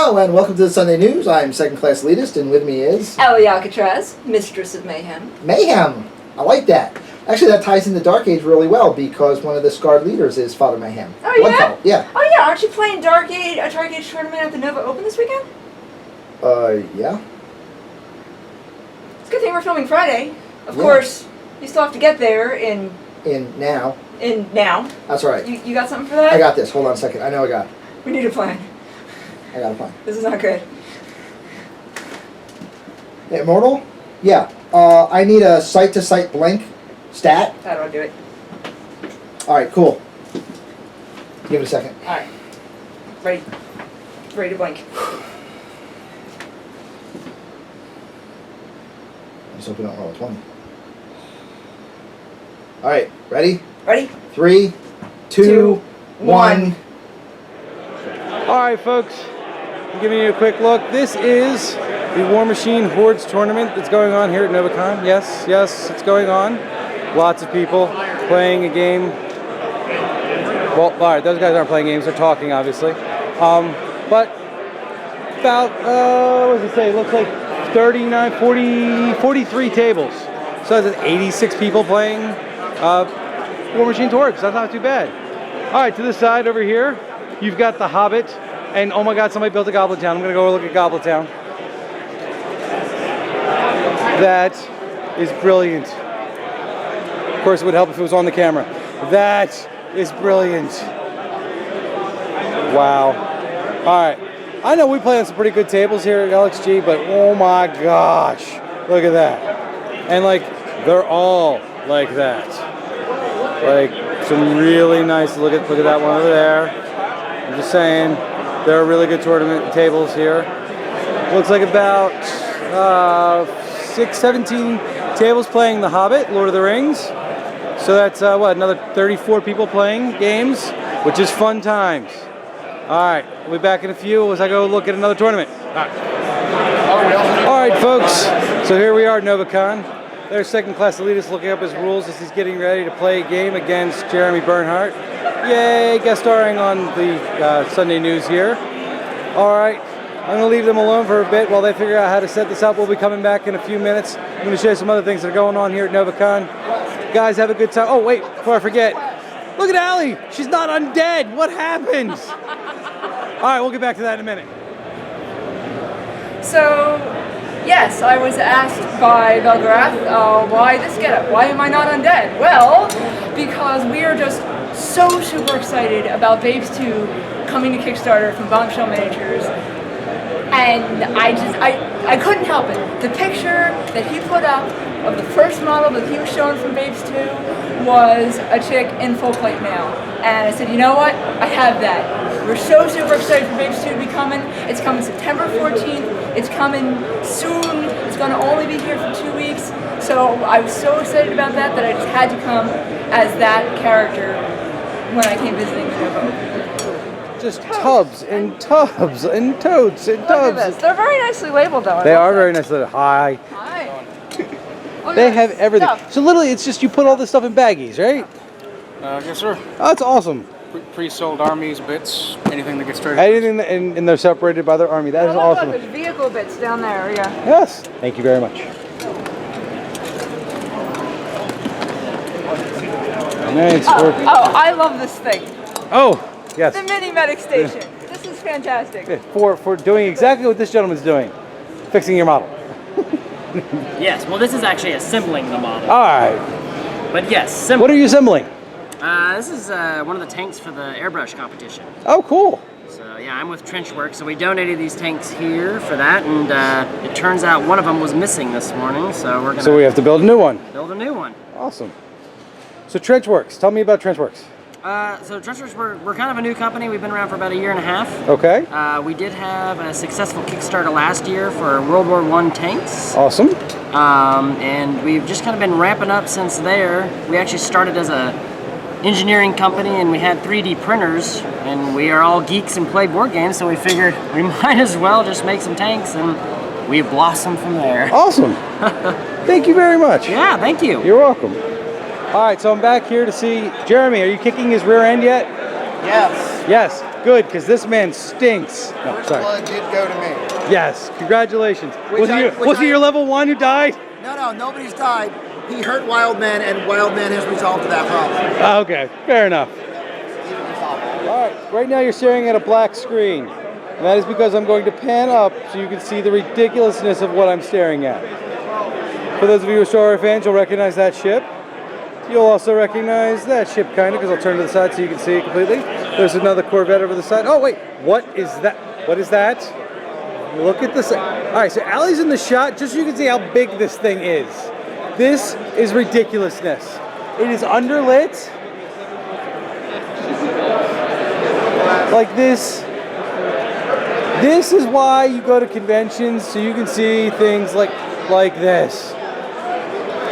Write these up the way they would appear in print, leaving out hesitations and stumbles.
Hello and welcome to the Sunday News. I'm Second Class Elitist, and with me is... Alcatraz, Mistress of Mayhem. Mayhem! I like that. Actually, that ties into Dark Age really well because one of the Scarred leaders is Father Mayhem. Oh, yeah? Yeah. Oh, yeah. Aren't you playing a Dark Age tournament at the NoVa Open this weekend? Yeah. It's a good thing we're filming Friday. Of course, you still have to get there in now. That's right. You got something for that? I got this. Hold on a second. I know I got it. We need a plan. I got a plan. This is not good. Immortal? Yeah. I need a sight-to-sight blink stat. How do I do it? Alright, cool. Give it a second. Alright. Ready. Ready to blink. I just hope we don't roll a 20. Alright, ready? Ready? 3, 2, 1. Alright folks, I'm giving you a quick look. This is the War Machine Hordes tournament that's going on here at NovaCon. Yes, it's going on. Lots of people playing a game. Well, alright, those guys aren't playing games, they're talking obviously. But about, what does it say? It looks like 39, 40, 43 tables. So that's 86 people playing War Machine Hordes. That's not too bad. Alright, to this side over here, you've got the Hobbit, and oh my god, somebody built a Goblin Town. I'm gonna go look at Goblin Town. That is brilliant. Of course, it would help if it was on the camera. That is brilliant. Wow. Alright, I know we play on some pretty good tables here at LXG, but oh my gosh, look at that. And like, they're all like that. Like, some really nice, look at that one over there. I'm just saying, there are really good tournament tables here. Looks like about 17 tables playing The Hobbit, Lord of the Rings. So that's, what, another 34 people playing games, which is fun times. All right, we'll be back in a few as I go look at another tournament. All right, folks, so here we are at NovaCon. There's Second Class Elitist looking up his rules as he's getting ready to play a game against Jeremy Bernhardt. Yay, guest starring on the Sunday News here. All right, I'm going to leave them alone for a bit while they figure out how to set this up. We'll be coming back in a few minutes. I'm going to show you some other things that are going on here at NovaCon. Guys, have a good time. Oh, wait, before I forget, look at Allie. She's not undead. What happened? All right, we'll get back to that in a minute. So, yes, I was asked by Bernhardt, why this getup? Why am I not undead? Well, because we are just so super excited about Babes 2 coming to Kickstarter from Bombshell Miniatures, and I couldn't help it. The picture that he put up of the first model that he was showing from Babes 2 was a chick in full plate mail, and I said, you know what? I have that. We're so super excited for Babes 2 to be coming. It's coming September 14th. It's coming soon. It's going to only be here for 2 weeks. So I was so excited about that I just had to come as that character when I came visiting the NoVa. Just tubs and tubs and totes and tubs. Look at this. They're very nicely labeled though. They are very nicely labeled. Hi. Hi. They have everything. So literally it's just you put all this stuff in baggies, right? Yes, sir. Oh, that's awesome. Pre-sold armies, bits, anything that gets traded. Anything, and they're separated by their army. That is awesome. Look, there's vehicle bits down there, yeah. Yes. Thank you very much. Nice work. Oh, I love this thing. Oh, yes. The mini medic station. This is fantastic. For doing exactly what this gentleman's doing, fixing your model. Yes, well this is actually assembling the model. All right. But yes, What are you assembling? this is one of the tanks for the airbrush competition. Oh, cool. So yeah, I'm with Trenchworks, so we donated these tanks here for that, and it turns out one of them was missing this morning, so we're gonna. So we have to build a new one. Build a new one. Awesome. So Trenchworks, tell me about Trenchworks. So Trenchworks, we're kind of a new company. We've been around for about 1.5 years. Okay. We did have a successful Kickstarter last year for World War I tanks. Awesome. And we've just kind of been ramping up since there. We actually started as a engineering company, and we had 3D printers, and we are all geeks and play board games, so we figured we might as well just make some tanks, and we blossomed from there. Awesome. Thank you very much. Yeah, thank you. You're welcome. All right, so I'm back here to see Jeremy. Are you kicking his rear end yet? Yes. Yes. Good, because this man stinks. No, First sorry. blood did go to me. Yes, congratulations. Which Was it your level 1 who died? No, nobody's died. He hurt Wildman, and Wildman has resolved that problem. Okay, fair enough. Alright, right now you're staring at a black screen. And that is because I'm going to pan up so you can see the ridiculousness of what I'm staring at. For those of you who are Star Wars fans, you'll recognize that ship. You'll also recognize that ship, kind of, because I'll turn to the side so you can see it completely. There's another Corvette over the side. Oh, wait, what is that? What is that? Look at this. Alright, so Allie's in the shot just so you can see how big this thing is. This is ridiculousness. It is underlit. Like this. This is why you go to conventions, so you can see things like this.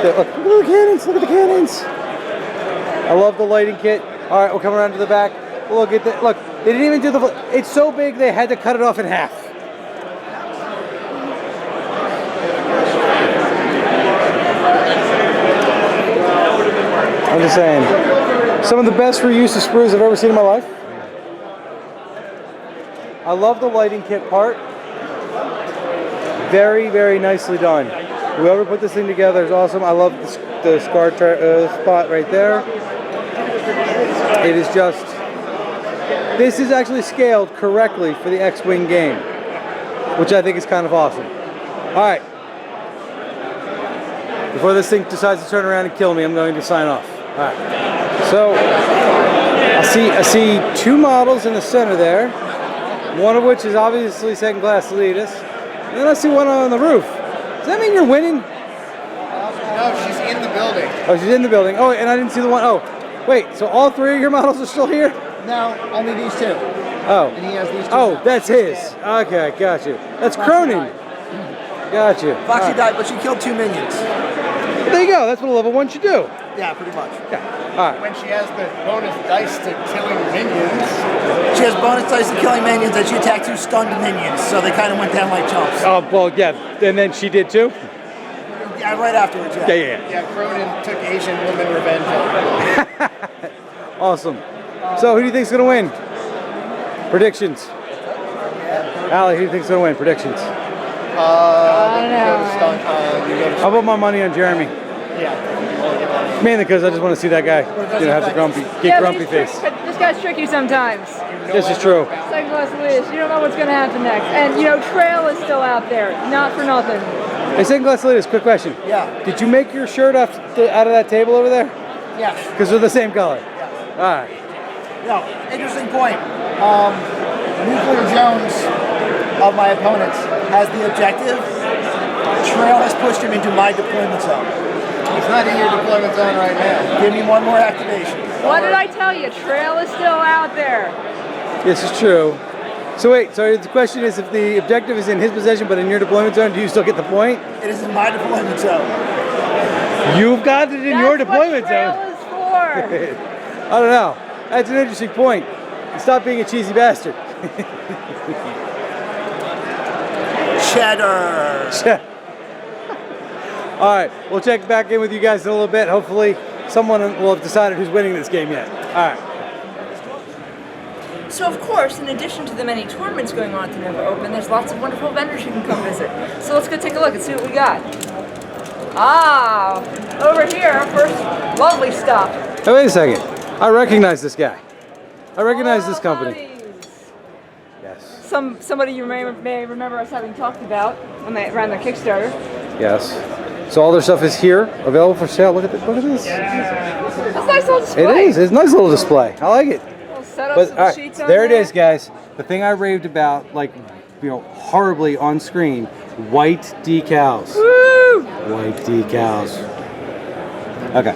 Look at the cannons, look at the cannons. I love the lighting kit. All right, we'll come around to the back. Look at that, look, they didn't even do the, it's so big they had to cut it off in half. I'm just saying, some of the best reuse of sprues I've ever seen in my life. I love the lighting kit part. Very, very nicely done. Whoever put this thing together is awesome. I love the scar spot right there. It is just, this is actually scaled correctly for the X-Wing game, which I think is kind of awesome. All right. Before this thing decides to turn around and kill me, I'm going to sign off. All right. So, I see two models in the center there. One of which is obviously Second Class Elitist. And then I see one on the roof. Does that mean you're winning? No, she's in the building. Oh, she's in the building. Oh, and I didn't see the one. Oh, wait, so all three of your models are still here? No, only these two. Oh. And he has these two. Oh, that's his. Okay, got you. That's Cronin. Got you. Foxy died, but she killed 2 minions. There you go. That's what a level 1 should do. Yeah, pretty much. Yeah. All right. When she has the bonus dice to killing minions. She has bonus dice to killing minions, and she attacked 2 stunned minions, so they kind of went down like chumps. Oh, well, yeah. And then she did too? Yeah, right afterwards, yeah. Yeah, Cronin took Asian woman revenge on her. Awesome. So, who do you think's going to win? Predictions. Allie, who do you think's going to win? Predictions. I don't know. I'll put my money on Jeremy. Yeah. Mainly because I just want to see that guy, have the grumpy face. This guy's tricky sometimes. This is true. Second Class Elitist, you don't know what's going to happen next. And, Trail is still out there, not for nothing. Hey, Second Class Elitist, quick question. Yeah. Did you make your shirt out of that table over there? Yes. Because they're the same color. Yeah. All right. No, interesting point. Nuclear Jones of my opponents has the objective. Trail has pushed him into my deployment zone. He's not in your deployment zone right now. Give me one more activation. What did I tell you? Trail is still out there. This is true. So wait, so the question is, if the objective is in his possession but in your deployment zone, do you still get the point? It is in my deployment zone. You've got it in your deployment zone. zone. That's what Trail is for. I don't know. That's an interesting point. Stop being a cheesy bastard. Cheddar. All right, we'll check back in with you guys in a little bit. Hopefully, someone will have decided who's winning this game yet. All right. So of course, in addition to the many tournaments going on at the NoVa Open, there's lots of wonderful vendors you can come visit. So let's go take a look and see what we got. Ah, over here, first, lovely stuff. Hey, wait a second. I recognize this guy. I recognize this company. Hobbies. Yes. Somebody you may remember us having talked about when they ran their Kickstarter. Yes. So all their stuff is here, available for sale. Look at this. Look at this. That's a nice little display. It is. It's a nice little display. I like it. Little setups But with all the right, sheets on there it is, guys. The thing I raved about, horribly on screen: white decals. Woo! White decals. Okay.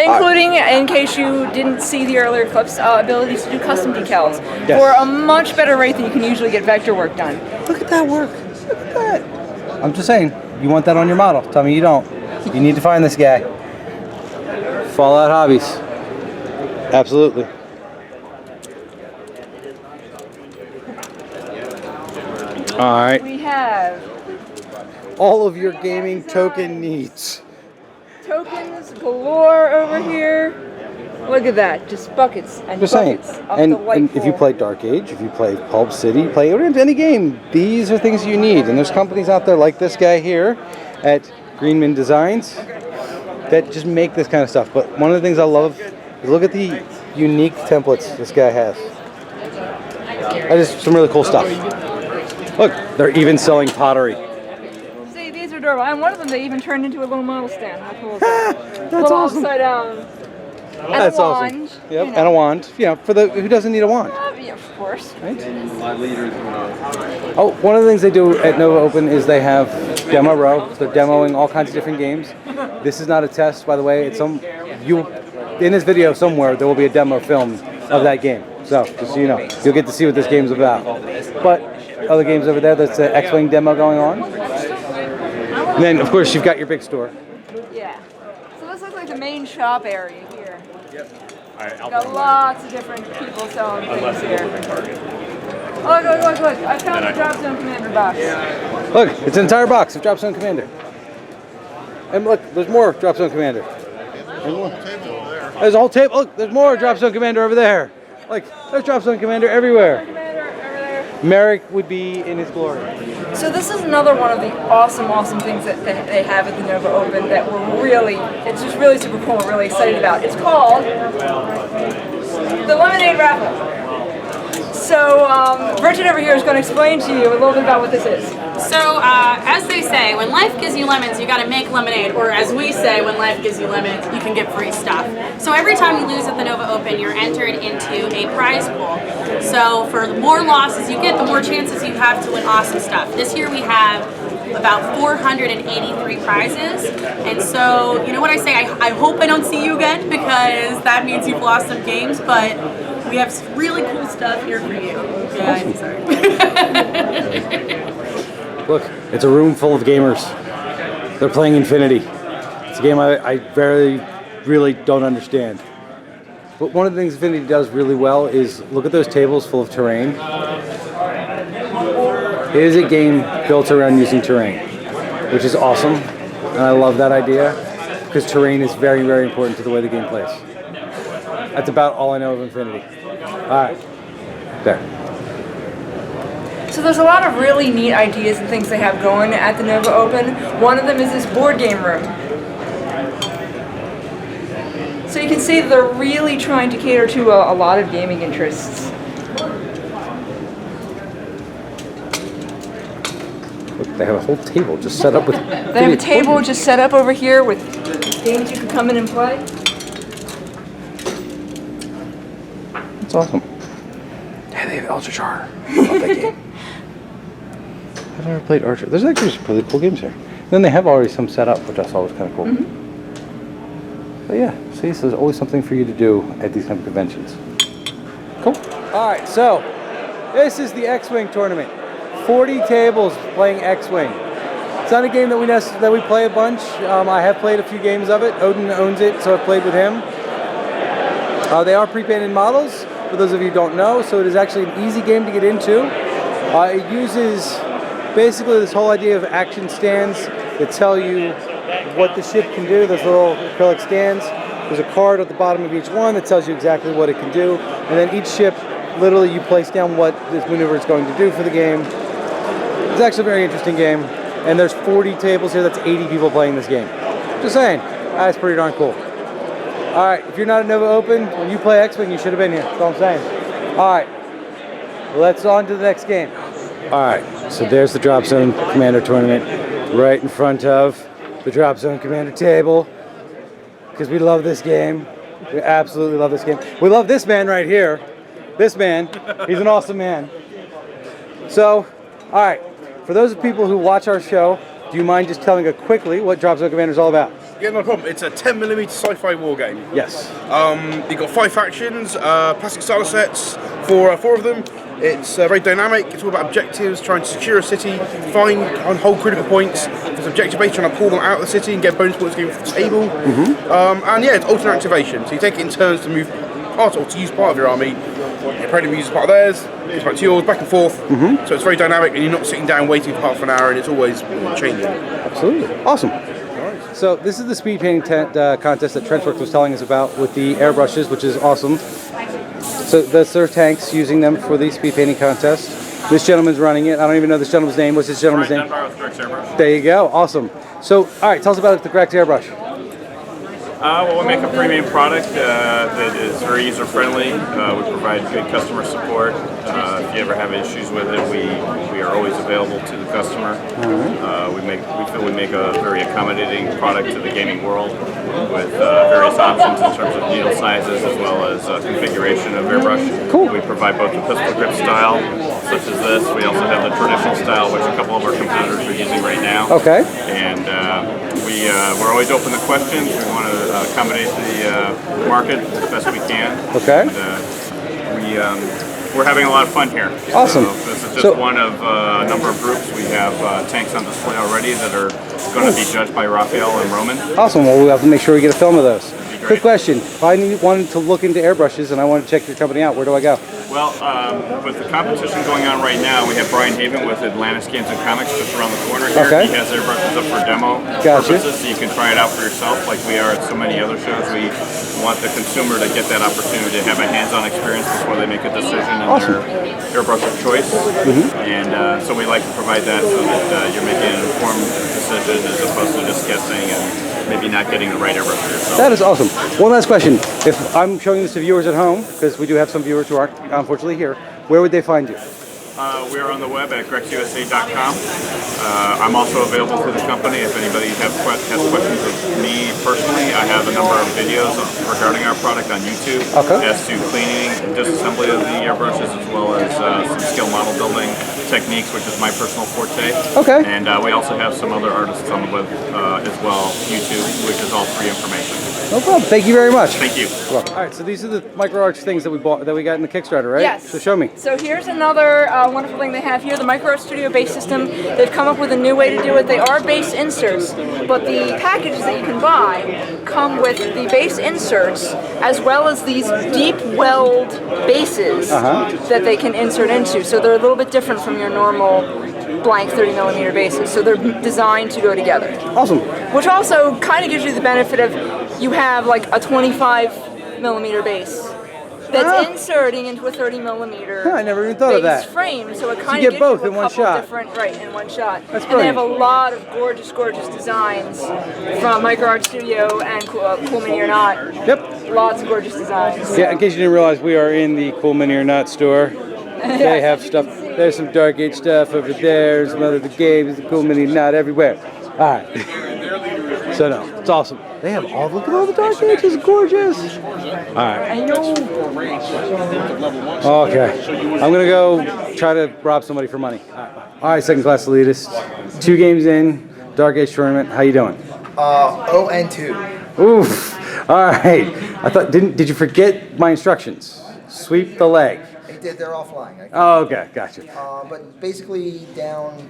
Including, in case you didn't see the earlier clips, abilities to do custom decals Yes. for a much better rate than you can usually get vector work done. Look at that work. Look at that. I'm just saying, you want that on your model. Tell me you don't. You need to find this guy. Fallout Hobbies. Absolutely. All right. We have All of your gaming token needs. tokens galore over here. Look at that, just buckets and Just saying. buckets of And delightful. if you play Dark Age, if you play Pulp City, play any game, these are things you need. And there's companies out there like this guy here at Greenman Designs that just make this kind of stuff. But one of the things I love is look at the unique templates this guy has. That is some really cool stuff. Look, they're even selling pottery. See, these are adorable. And one of them they even turned into a little model stand. How cool is that? That's little awesome. upside down. And That's a awesome. wand, Yep, you know. and a wand. You know, for the who doesn't need a wand. Yeah, of course. Right? Oh, one of the things they do at NoVa Open is they have demo row. So they're demoing all kinds of different games. This is not a test, by the way. It's in this video somewhere there will be a demo film of that game. So just so you know, you'll get to see what this game's about. But other games over there, there's the X-Wing demo going on. And then, of course, you've got your big store. Yeah. So this looks like the main shop area here. Got lots of different people selling things here. Oh, look. I found the Drop Zone Commander box. Look, it's an entire box of Drop Zone Commander. And look, there's more Drop Zone Commander. There's more. There's a whole table. Look, there's more Drop Zone Commander over there. Like, there's Drop Zone Commander everywhere. Merrick would be in his glory. So this is another one of the awesome things that they have at the NoVa Open that it's just really super cool. We're really excited about. It's called the Lemonade Raffle. So Bridget over here is going to explain to you a little bit about what this is. So, as they say, when life gives you lemons, you gotta make lemonade. Or as we say, when life gives you lemons, you can get free stuff. So every time you lose at the NoVa Open, you're entered into a prize pool. So for the more losses you get, the more chances you have to win awesome stuff. This year we have about 483 prizes. And so, you know what I say, I hope I don't see you again, because that means you've lost some games, but we have some really cool stuff here for you. Yeah, I'm sorry. Look, it's a room full of gamers. They're playing Infinity. It's a game I really don't understand. But one of the things Infinity does really well is look at those tables full of terrain. It is a game built around using terrain, which is awesome. And I love that idea because terrain is very important to the way the game plays. That's about all I know of Infinity. All right, there. So there's a lot of really neat ideas and things they have going at the NoVa Open. One of them is this board game room. So you can see that they're really trying to cater to a lot of gaming interests. Look, they have a whole table just set up with... They have a table just set up over here with games you can come in and play. That's awesome. Yeah, they have Ultra Char. Love that game. I've never played Archer. There's actually some really cool games here. Then they have already some set up, which I thought was kind of cool. But yeah, see, so there's always something for you to do at these kind of conventions. Cool. All right, so this is the X-Wing tournament. 40 tables playing X-Wing. It's not a game that we play a bunch. I have played a few games of it. Odin owns it, so I've played with him. They are pre-painted models, for those of you who don't know, so it is actually an easy game to get into. It uses basically this whole idea of action stands that tell you what the ship can do. Those little acrylic stands. There's a card at the bottom of each one that tells you exactly what it can do. And then each ship, literally you place down what this maneuver is going to do for the game. It's actually a very interesting game. And there's 40 tables here. That's 80 people playing this game. Just saying. That's pretty darn cool. All right, if you're not at NoVa Open, when you play X-Wing, you should have been here. That's all I'm saying. All right, let's on to the next game. All right, so there's the Drop Zone Commander tournament right in front of the Drop Zone Commander table because we love this game. We absolutely love this game. We love this man right here. This man, he's an awesome man. So, all right, for those people who watch our show, do you mind just telling us quickly what Drop Zone Commander is all about? Yeah, no problem. It's a 10mm sci-fi war game. Yes. You've got 5 factions, plastic starter sets for 4 of them. It's very dynamic. It's all about objectives, trying to secure a city, find and hold critical points. There's objective based, trying to pull them out of the city and get bonus points going off the table. And yeah, it's alternate activation. So you take it in turns to move part or to use part of your army. Your opponent uses part of theirs, it's back to yours, back and forth. So it's very dynamic, and you're not sitting down waiting for half an hour, and it's always changing. Absolutely. Awesome. So this is the speed painting contest that Trenchworks was telling us about with the airbrushes, which is awesome. So that's their tanks, using them for the speed painting contest. This gentleman's running it. I don't even know this gentleman's name. What's this gentleman's name? There you go. Awesome. So, all right, tell us about the Grex airbrush. Well, we make a premium product that is very user-friendly. We provide good customer support. If you ever have issues with it, we are always available to the customer. We feel we make a very accommodating product to the gaming world with various options in terms of needle sizes as well as configuration of airbrush. Cool. We provide both the pistol grip style, such as this. We also have the traditional style, which a couple of our competitors are using right now. Okay. And we're always open to questions. We want to accommodate the market as best we can. Okay. And we're having a lot of fun here. Awesome. So this is just one of a number of groups. We have tanks on display already that are going to be judged by Raphael and Roman. Awesome. Well, we'll have to make sure we get a film of those. Quick question. If I wanted to look into airbrushes and I want to check your company out, where do I go? Well, with the competition going on right now, we have Brian Haven with Atlantis Games and Comics just around the corner here. Okay. He has airbrushes up for demo purposes, so you can try it out for yourself like we are at so many other shows. We want the consumer to get that opportunity to have a hands-on experience before they make a decision in their airbrush of choice. And so we like to provide that so that you're making an informed decision as opposed to just guessing and maybe not getting the right airbrush for yourself. That is awesome. One last question. If I'm showing this to viewers at home, because we do have some viewers who aren't unfortunately here, where would they find you? We're on the web at grexusa.com. I'm also available for the company if anybody has questions of me personally. I have a number of videos regarding our product on YouTube as to cleaning and disassembly of the airbrushes, as well as some skill model building techniques, which is my personal forte. Okay. And we also have some other artists on the web as well, YouTube, which is all free information. No problem. Thank you very much. Thank you. All right, so these are the micro arch things that we bought, that we got in the Kickstarter, right? Yes. So show me. So here's another wonderful thing they have here, the Micro Studio base system. They've come up with a new way to do it. They are base inserts, but the packages that you can buy come with the base inserts as well as these deep weld bases that they can insert into. So they're a little bit different from your normal blank 30mm bases. So they're designed to go together. Awesome. Which also kind of gives you the benefit of you have like a 25mm base that's inserting into a 30mm I never even thought of that. frame, so it kind you of get gives both you a in one couple shot. different, in one shot. That's and they have a brilliant. lot of gorgeous, gorgeous designs from Micro Art Studio and Cool Mini or Not. Yep. Lots of gorgeous designs. Yeah, in case you didn't realize, we are in the Cool Mini or Not store. They have stuff. There's some Dark Age stuff over there. Some other games, the Cool Mini or Not everywhere. All right. So no, it's awesome. They have look at all the Dark Age. It's gorgeous. All right. I know. Okay. I'm gonna go try to rob somebody for money. All right, Second Class Elitist. 2 games in, Dark Age tournament. How you doing? 0-2. Oof. All right. I thought did you forget my instructions? Sweep the leg. They're all flying. Oh, okay, gotcha. But basically down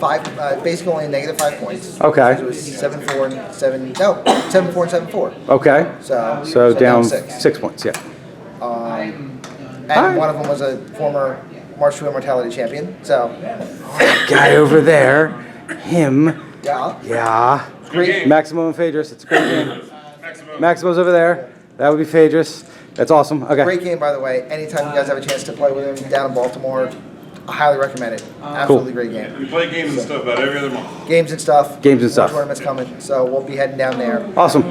5, basically only -5 points. Okay. So it was 7-4 and 7-4 and 7-4. Okay. So down 6. 6 points, yeah. And one of them was a former March to Immortality champion. So That guy over there, him. yeah. Yeah. Great. Maximum and Phaedrus. It's a great game. Maximo's over there. That would be Phaedrus. That's awesome. Okay. Great game, by the way. Anytime you guys have a chance to play with him down in Baltimore, I highly recommend it. Absolutely great game. We play games and stuff about every other month. Games and stuff. Games and stuff. Tournament's coming, so we'll be heading down there. Awesome.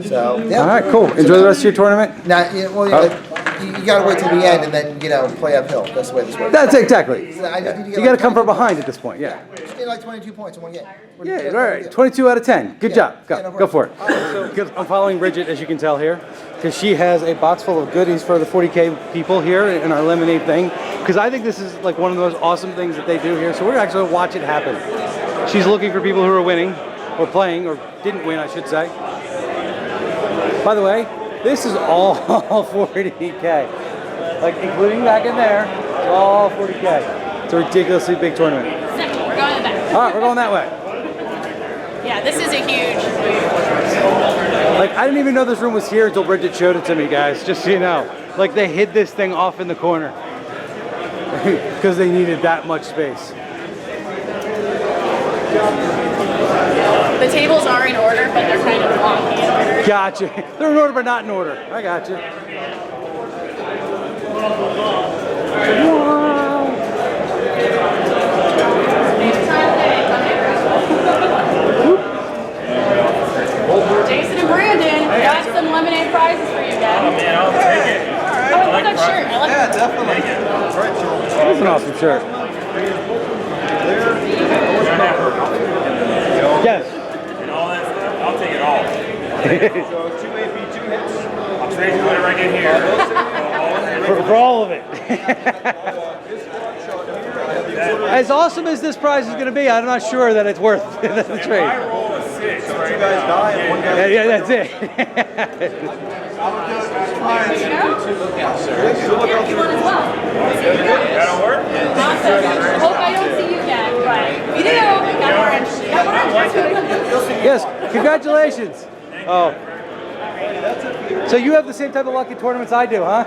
So yeah. All right, cool. Enjoy the rest of your tournament. Now, you gotta wait till the end and then play uphill. That's the way this works. That's exactly. So I just need to get You got to come from behind at this point, yeah. Just need like 22 points in one game. Yeah, all right. 22 out of 10. Good job. Go, Yeah, no go for it. problem. Because I'm following Bridget, as you can tell here, because she has a box full of goodies for the 40K people here in our lemonade thing. Because I think this is like one of the most awesome things that they do here. So we're actually gonna watch it happen. She's looking for people who are winning, or playing, or didn't win, I should say. By the way, this is all 40K. Like, including back in there, it's all 40K. It's a ridiculously big tournament. So, we're going to the back. All right, we're going that way. Yeah, this is a huge. Like, I didn't even know this room was here until Bridget showed it to me, guys, just so you know. Like, they hid this thing off in the corner because they needed that much space. The tables are in order, but they're kind of wonky in order. Gotcha. They're in order, but not in order. I gotcha. Jason and Brandon, got some lemonade prizes for you guys. Oh man, I'll take it. Oh, I love that shirt. I like Yeah, definitely. That's an awesome shirt. Yes. And all that stuff, I'll take it all. So 2 AP, 2 hits. I'll trade you it right in here. For all of it. As awesome as this prize is going to be, I'm not sure that it's worth the trade. I roll a 6 right now. Yeah, that's it. Here, you want as well. That'll work? Awesome. Hope I don't see you again, but we do. Got orange. Yes, congratulations. Oh. So you have the same type of lucky tournaments I do, huh?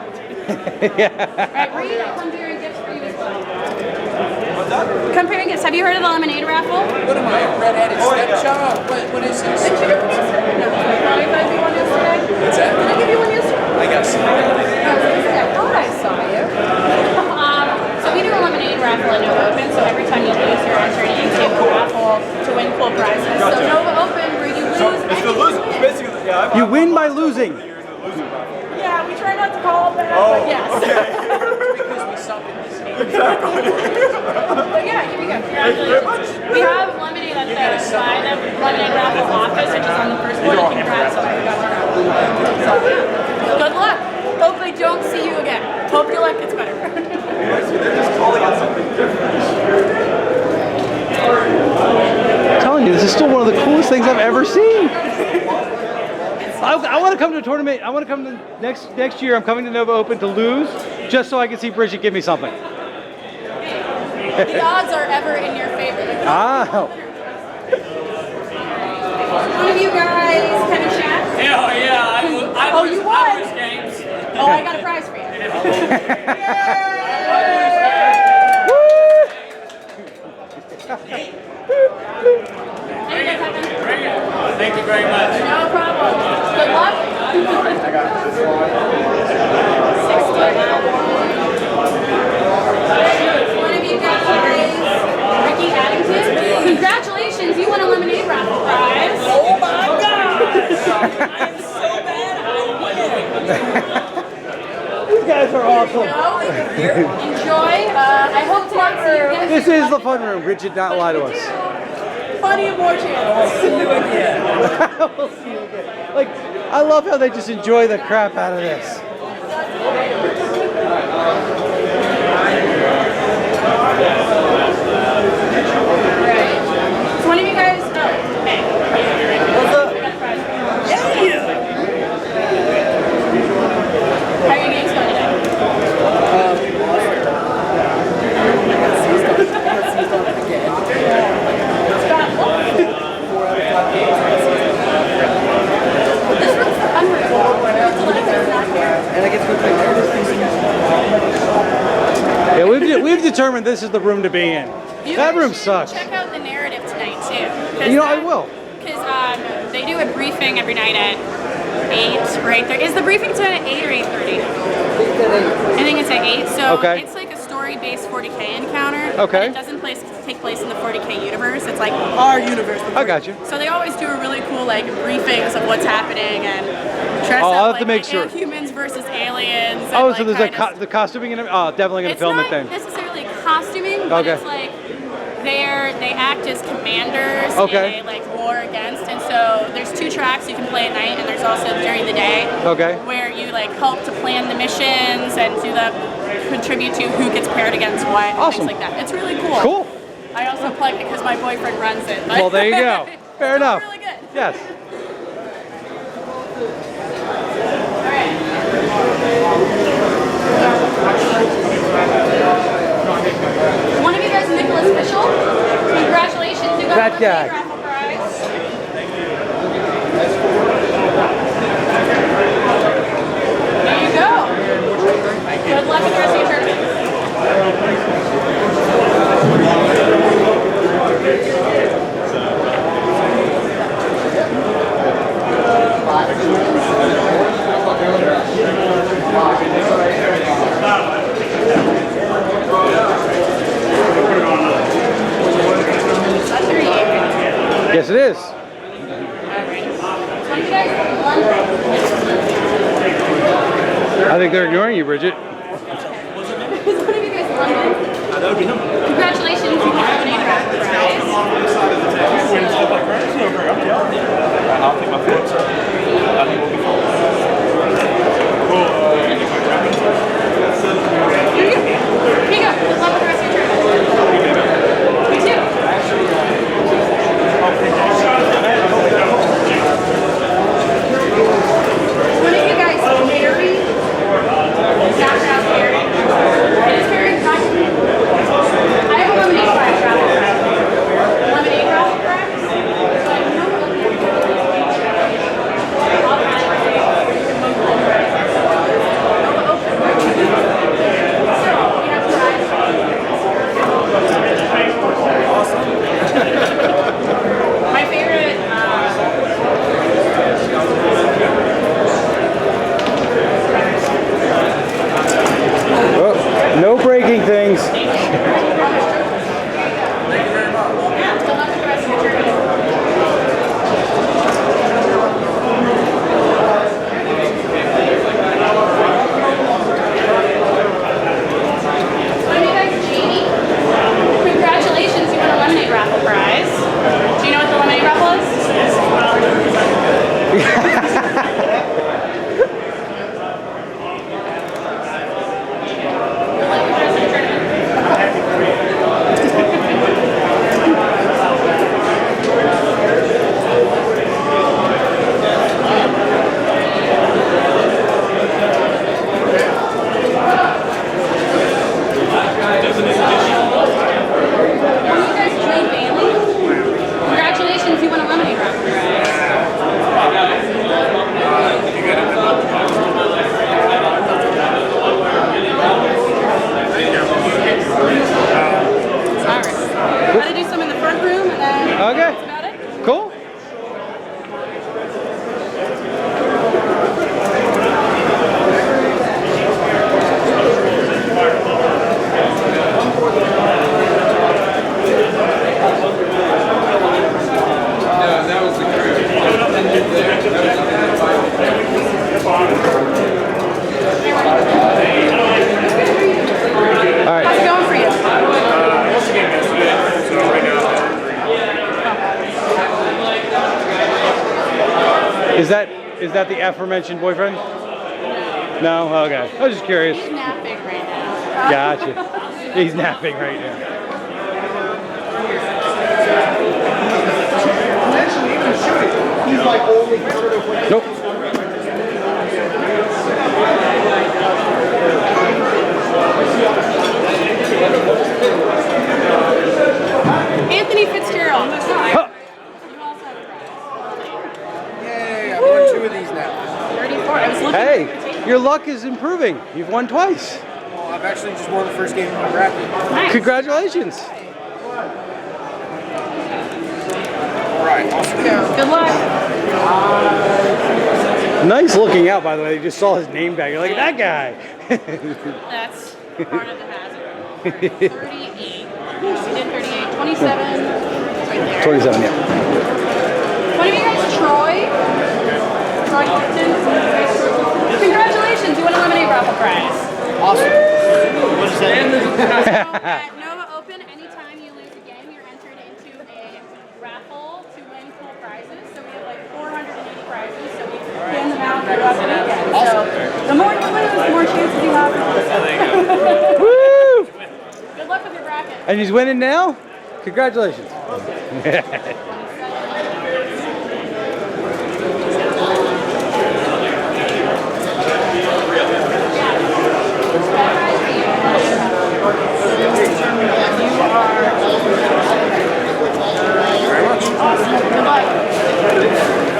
Yeah. Right, we're gonna come here and gifts for you as well. Comparing gifts. Have you heard of the lemonade raffle? What am I, a redheaded stepchild? What is this? Did you give me no, I thought you one yesterday. What's that? Did I give you one yesterday? I guess. I thought I saw you. So we do a lemonade raffle at NoVa Open, so every time you lose, you're entered into a raffle to win cool prizes. So NoVa Open, where you lose, You win by losing. yeah, we try not to call it that, but yes. Because we suck at this game. But yeah, here we go. Congratulations. We have lemonade at the side of lemonade raffle office, which is on the first floor. You can grab some. Good luck. Hope I don't see you again. Hope your luck gets better. I'm telling you, this is still one of the coolest things I've ever seen. I want to come to a tournament. I want to come to next year. I'm coming to NoVa Open to lose, just so I can see Bridget give me something. The odds are ever in your favor. Ah. One of you guys kind of chat? Hell yeah, Oh, you won. I lose games. Oh, I got a prize for you. Thank you very much. No problem. Good luck. I got this one. 69. One of you guys, Ricky Addington. Congratulations, you won a lemonade raffle prize. Oh my god! I'm so bad, I win! You guys are awesome. Enjoy. I hope to not see you again. This is the fun room. Bridget, not lie to us. Plenty of more chances. See you again. We'll see you again. Like, I love how they just enjoy the crap out of this. Right. So one of you guys, What's up? Yeah! how are your games going today? This room's unreal. And I get to go play Yeah, we've determined this is the room to be in. You That guys room should sucks. Check out the narrative tonight too. You know, I will. Because they do a briefing every night at 8 or 8:30. Is the briefing tonight at 8 or 8:30? I think it's at 8. So it's like a story-based 40K encounter. Okay. But it doesn't take place in the 40K universe. It's like Our universe. I got you. So they always do a really cool like briefings of what's happening and dress I'll up have to like make sure. humans versus aliens. And, Oh, like, so there's kind of, the costuming and definitely gonna it's film not it then. necessarily costuming, but Okay. it's like they act as commanders Okay. in a like war against, and so there's 2 tracks you can play at night, and there's also during the day. Okay. Where you like help to plan the missions and contribute to who gets paired against what, and Awesome. things like that. It's really cool. Cool. I also plug it because my boyfriend runs it. But Well, there you go. Fair enough. Really good. Yes. One of you guys, Nicholas Fishel. Congratulations, you got That the guy. raffle prize. There you go. Good luck with the rest of your tournament. Yes, it is. I think they're ignoring you, Bridget. Congratulations, you won a lemonade raffle prize. I'll take my foot. I think we'll be fine. Here you go. Good luck with the rest of your tournament. Me too. One of you guys carry Zach out here. It is very exciting. I have a lemonade prize raffle. Lemonade raffle prize? My favorite. Oh, no breaking things. Yeah, good luck with the rest of your journey. One of you guys, Jamie. Congratulations, you won a lemonade raffle prize. Do you know what the lemonade raffle is? Congratulations, you won a lemonade raffle prize. Alright. I'm gonna do some in the front room and then Okay. that's about it. Cool. All right. How's it going for you? Once again, yesterday, so right now. Is that the aforementioned boyfriend? No? Okay. I was just curious. He's napping right now. Gotcha. He's napping right now. He's like only sort of like. Nope. Anthony Fitzgerald. Huh. You also have a prize. Yay, I've won 2 of these now. 34. I was looking Hey, for your your luck is improving. You've won twice. Well, I've actually just won the first game of my bracket. Nice. Congratulations. Alright, awesome. Good luck. Nice looking out, by the way. You just saw his name tag. You're like, that guy. That's part of the hazard. 38. We did 38. 27. Right there. 27, yeah. One of you guys, Troy. Troy Clifton. Congratulations, you won a lemonade raffle prize. Awesome. What is that? So at NoVa Open, anytime you lose a game, you're entered into a raffle to win cool prizes. So we have like 480 prizes. So we hand them out throughout the weekend. So the more you win, the more chances you have. Woo! Good luck with your bracket. And he's winning now? Congratulations.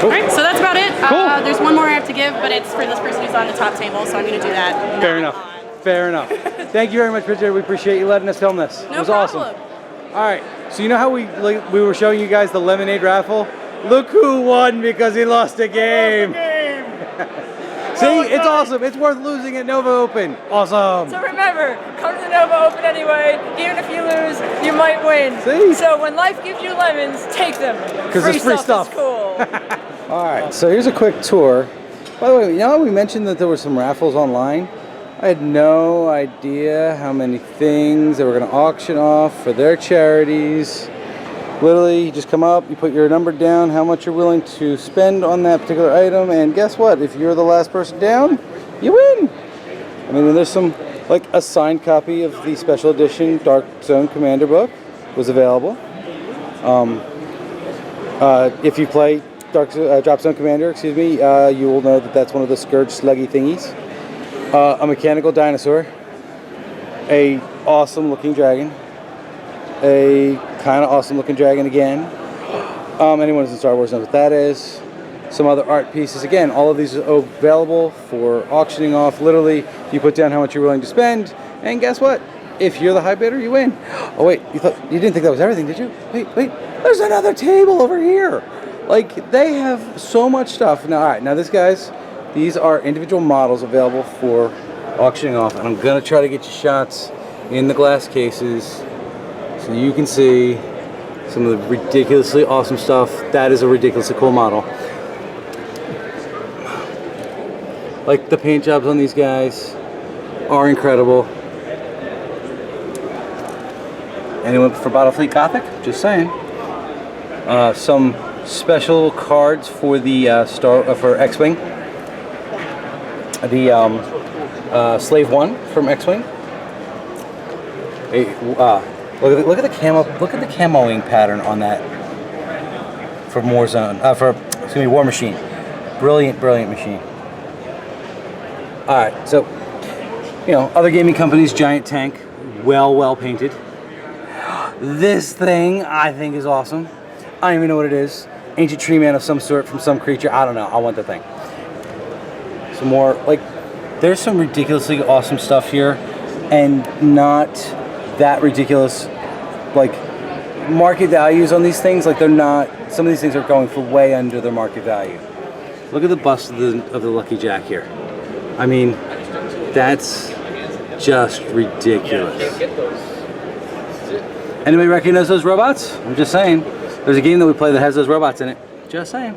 All right, so that's about it. Cool. There's one more I have to give, but it's for this person who's on the top table, so I'm going to do that. Fair enough. Fair enough. Thank you very much, Bridget. We appreciate you letting us film this. No It was problem. awesome. All right. So you know how we were showing you guys the lemonade raffle? Look who won because he lost a game. See, it's awesome. It's worth losing at NoVa Open. Awesome. So remember, come to the NoVa Open anyway. Even if you lose, you might win. See? So when life gives you lemons, take them. Because it's free stuff. Is cool. All right, so here's a quick tour. By the way, you know we mentioned that there were some raffles online? I had no idea how many things they were going to auction off for their charities. Literally, you just come up, you put your number down, how much you're willing to spend on that particular item, and guess what? If you're the last person down, you win. I mean, there's some, like a signed copy of the special edition Dark Zone Commander book was available. If you play Drop Zone Commander, excuse me, you will know that that's one of the Scourge sluggy thingies. A mechanical dinosaur, a awesome looking dragon, a kind of awesome looking dragon again. Anyone who's in Star Wars knows what that is. Some other art pieces. Again, all of these are available for auctioning off. Literally, you put down how much you're willing to spend, and guess what? If you're the high bidder, you win. Oh wait, you didn't think that was everything, did you? Wait, there's another table over here. Like, they have so much stuff. Now, all right, now these are individual models available for auctioning off, and I'm gonna try to get you shots in the glass cases so you can see some of the ridiculously awesome stuff. That is a ridiculously cool model. Like, the paint jobs on these guys are incredible. Anyone for Battlefleet Gothic? Just saying. Some special cards for the for X-Wing. The Slave One from X-Wing. Look at the camoing pattern on that for War Machine. Brilliant machine. All right, so other gaming companies, giant tank, well painted. This thing I think is awesome. I don't even know what it is. Ancient tree man of some sort from some creature. I don't know. I want the thing. Some more, there's some ridiculously awesome stuff here, and not that ridiculous, market values on these things. They're not, some of these things are going for way under their market value. Look at the bust of the Lucky Jack here. I mean, that's just ridiculous. Anybody recognize those robots? I'm just saying. There's a game that we play that has those robots in it. Just saying.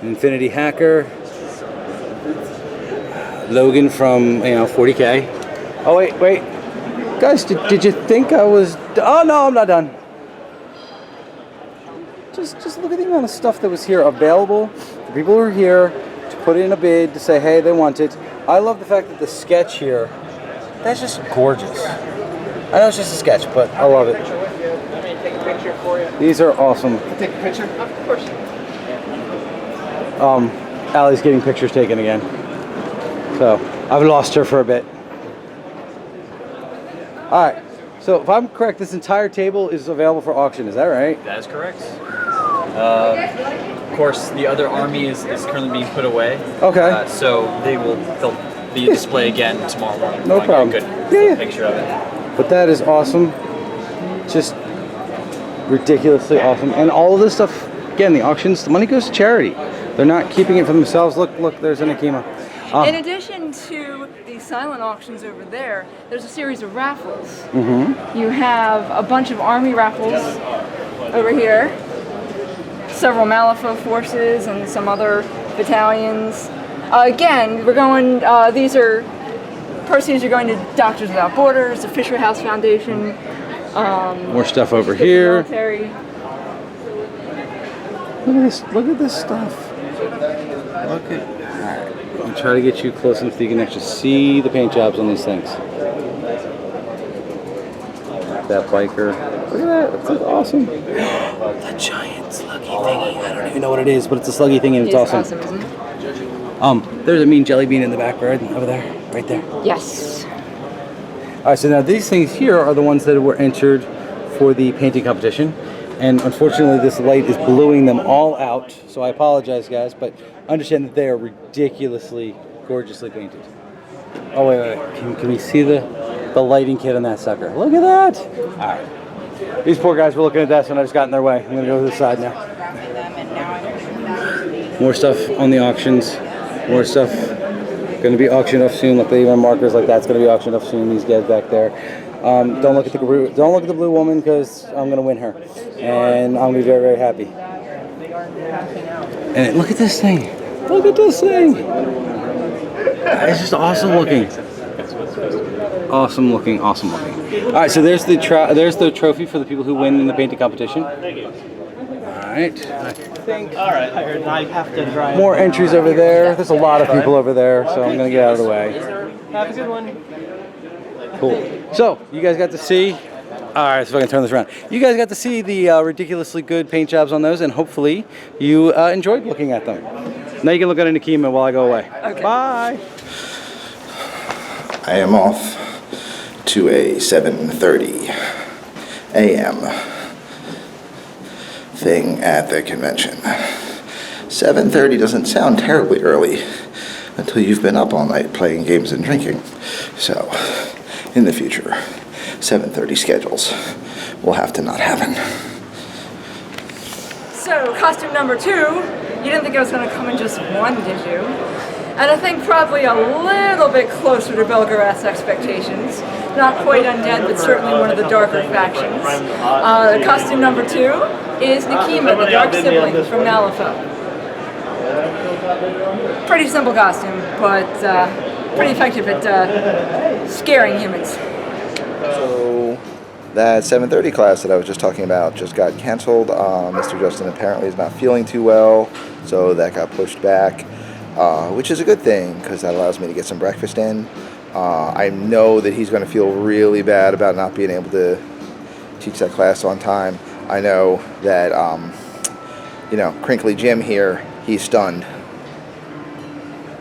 Infinity Hacker. Logan from 40K. Oh wait. Guys, did you think I was? Oh no, I'm not done. Just look at the amount of stuff that was here available for people who are here to put in a bid to say, hey, they want it. I love the fact that the sketch here, that's just gorgeous. I know it's just a sketch, but I love it. Let me take a picture for you. These are awesome. Can I take a picture? Of course. Allie's getting pictures taken again. So I've lost her for a bit. All right. So if I'm correct, this entire table is available for auction. Is that right? That is correct. Of course, the other army is currently being put away. Okay. So they'll be display again tomorrow morning. No problem. Get a good picture of it. But that is awesome. Just ridiculously awesome. And all of this stuff, again, the auctions, the money goes to charity. They're not keeping it for themselves. Look, there's an Akima. In addition to the silent auctions over there, there's a series of raffles. Mm-hmm. You have a bunch of army raffles over here, several Malifaux forces and some other battalions. Again, we're going, these are, proceeds are going to Doctors Without Borders, the Fisher House Foundation. More stuff over here. Military. Look at this stuff. Look at, alright, I'll try to get you close enough so you can actually see the paint jobs on these things. That biker. Look at that, that's awesome. The giant sluggy thingy. I don't even know what it is, but it's a sluggy thing and it's awesome. Isn't it? There's a mean jelly bean in the back over there, right there. Yes. Alright, so now these things here are the ones that were entered for the painting competition. And unfortunately, this light is bluing them all out. So I apologize, guys, but understand that they are ridiculously, gorgeously painted. Oh, wait. Can we see the lighting kit on that sucker? Look at that. All right. These poor guys were looking at that, and I just got in their way. I'm going to go to the side now. More stuff on the auctions. More stuff going to be auctioned off soon. Look, they even have markers like that's going to be auctioned off soon. These guys back there. Don't look at the blue woman because I'm going to win her, and I'm going to be very, very happy. And look at this thing. Look at this thing. It's just awesome looking. Awesome looking. Awesome looking. All right, so there's the trophy for the people who win in the painting competition. All right. All right. I have to drive. More entries over there. There's a lot of people over there, so I'm gonna get out of the way. Have a good one. Cool. So you guys got to see. All right, so if I can turn this around. You guys got to see the ridiculously good paint jobs on those, and hopefully you enjoyed looking at them. Now you can look at Nikima while I go away. Okay. Bye. I am off to a 7:30 a.m. thing at the convention. 7:30 doesn't sound terribly early until you've been up all night playing games and drinking. So, in the future, 7:30 schedules will have to not happen. So, costume number 2, you didn't think I was going to come in just one, did you? And I think probably a little bit closer to Belgarath's expectations. Not quite undead, but certainly one of the darker factions. Costume number 2 is Nikima, the dark sibling from Malifaux. Pretty simple costume, but pretty effective at scaring humans. So, that 7:30 class that I was just talking about just got canceled. Mr. Justin apparently is not feeling too well, so that got pushed back. Which is a good thing because that allows me to get some breakfast in. I know that he's going to feel really bad about not being able to teach that class on time. I know that, Crinkly Jim here, he's stunned.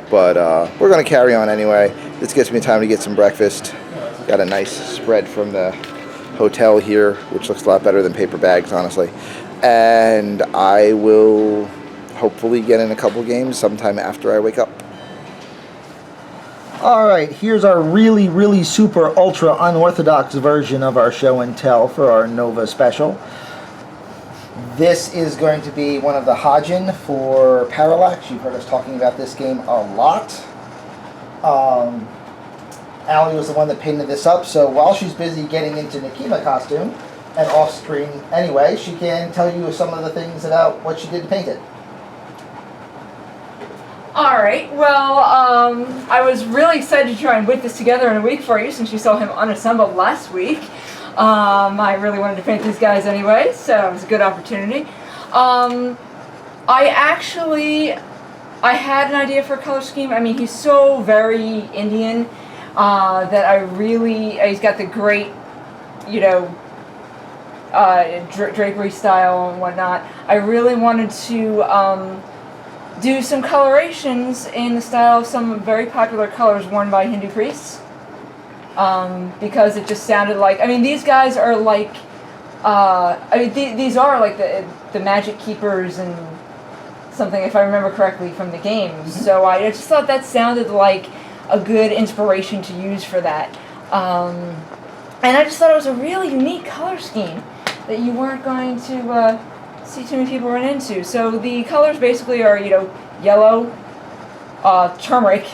But we're going to carry on anyway. This gives me time to get some breakfast. Got a nice spread from the hotel here, which looks a lot better than paper bags, honestly. And I will hopefully get in a couple games sometime after I wake up. Alright, here's our really, really super ultra unorthodox version of our show and tell for our NoVa special. This is going to be one of the Hajin for Parallax. You've heard us talking about this game a lot. Allie was the one that painted this up, so while she's busy getting into Nikima costume, and off screen anyway, she can tell you some of the things about what she did to paint it. Alright, well, I was really excited to try and whip this together in a week for you since you saw him unassembled last week. I really wanted to paint these guys anyway, so it was a good opportunity. I had an idea for a color scheme. I mean, he's so very Indian that he's got the great, drapery style and whatnot. I really wanted to do some colorations in the style of some very popular colors worn by Hindu priests. Because it just sounded like, these guys are like, these are like the magic keepers and something, if I remember correctly, from the games. So I just thought that sounded like a good inspiration to use for that. And I just thought it was a really unique color scheme that you weren't going to see too many people run into. So the colors basically are, yellow, turmeric,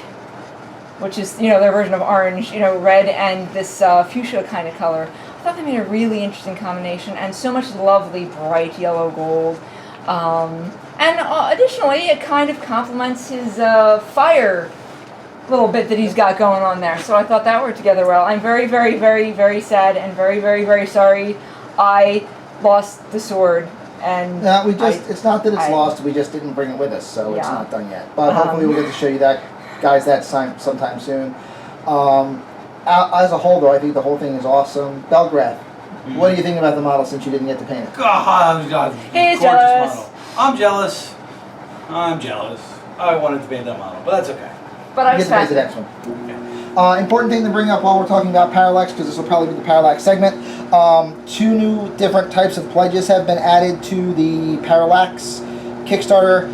which is, their version of orange, red, and this fuchsia kind of color. I thought they made a really interesting combination, and so much lovely bright yellow gold. And additionally, it kind of complements his fire little bit that he's got going on there. So I thought that worked together well. I'm very, very, very, very sad and very, very, very sorry I lost the sword. And no, it's not that it's lost, we just didn't bring it with us, so it's not done yet. But hopefully we'll get to show you that, guys, sometime soon. As a whole, though, I think the whole thing is awesome. Bernhardt, what do you think about the model since you didn't get to paint it? God, he's jealous. Model. I'm jealous. I wanted to paint that model, but that's okay. But I was the next one. Important thing to bring up while we're talking about Parallax, because this will probably be the Parallax segment. 2 new different types of pledges have been added to the Parallax Kickstarter.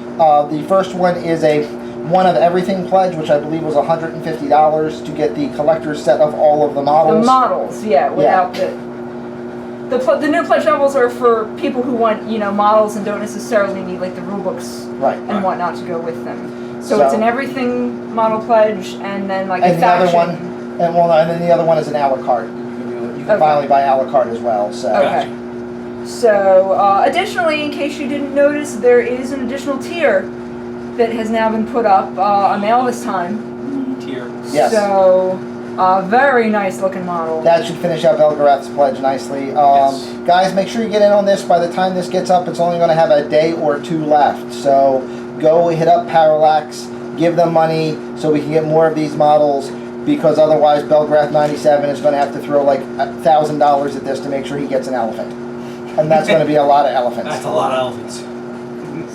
The first one is a one of everything pledge, which I believe was $150 to get the collector's set of all of the models. The models, yeah, without the the new pledge levels are for people who want models and don't necessarily need like the rule books and whatnot to go with them. So it's an everything model pledge, and then like and a the other faction. one, and then the other one is an a la carte. You can finally buy a la carte as well. So. Okay. So additionally, in case you didn't notice, there is an additional tier that has now been put up, a male this time. Tier. Yes. So, very nice looking model. That should finish out Belgarath's pledge nicely. Guys, make sure you get in on this. By the time this gets up, it's only going to have a day or two left. So go hit up Parallax, give them money so we can get more of these models, because otherwise Belgarath 97 is going to have to throw like $1,000 at this to make sure he gets an elephant. And that's going to be a lot of elephants. That's a lot of elephants.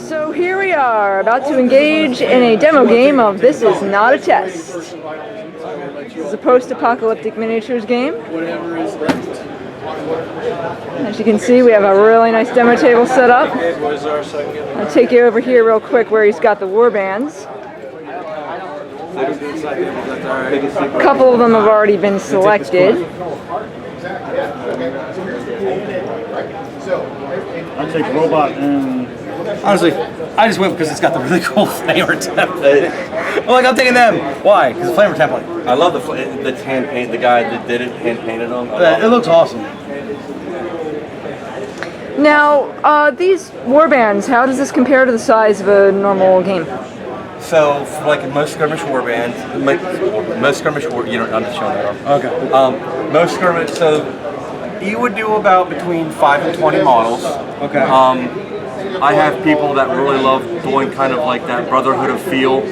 So here we are, about to engage in a demo game of This Is Not a Test. This is a post-apocalyptic miniatures game. As you can see, we have a really nice demo table set up. I'll take you over here real quick where he's got the war bands. A couple of them have already been selected. I'll take robot and... Honestly, I just went because it's got the really cool flavor template. Well, like, I'm taking them. Why? Because the flavor template. I love the hand paint. The guy that did it hand painted them. It looks awesome. Now, these war bands, how does this compare to the size of a normal game? So, for like most skirmish war bands, most skirmish war, I'm just showing that off. Okay. Most skirmish, so you would do about between 5 and 20 models. Okay. I have people that really love doing kind of like that Brotherhood of Steel.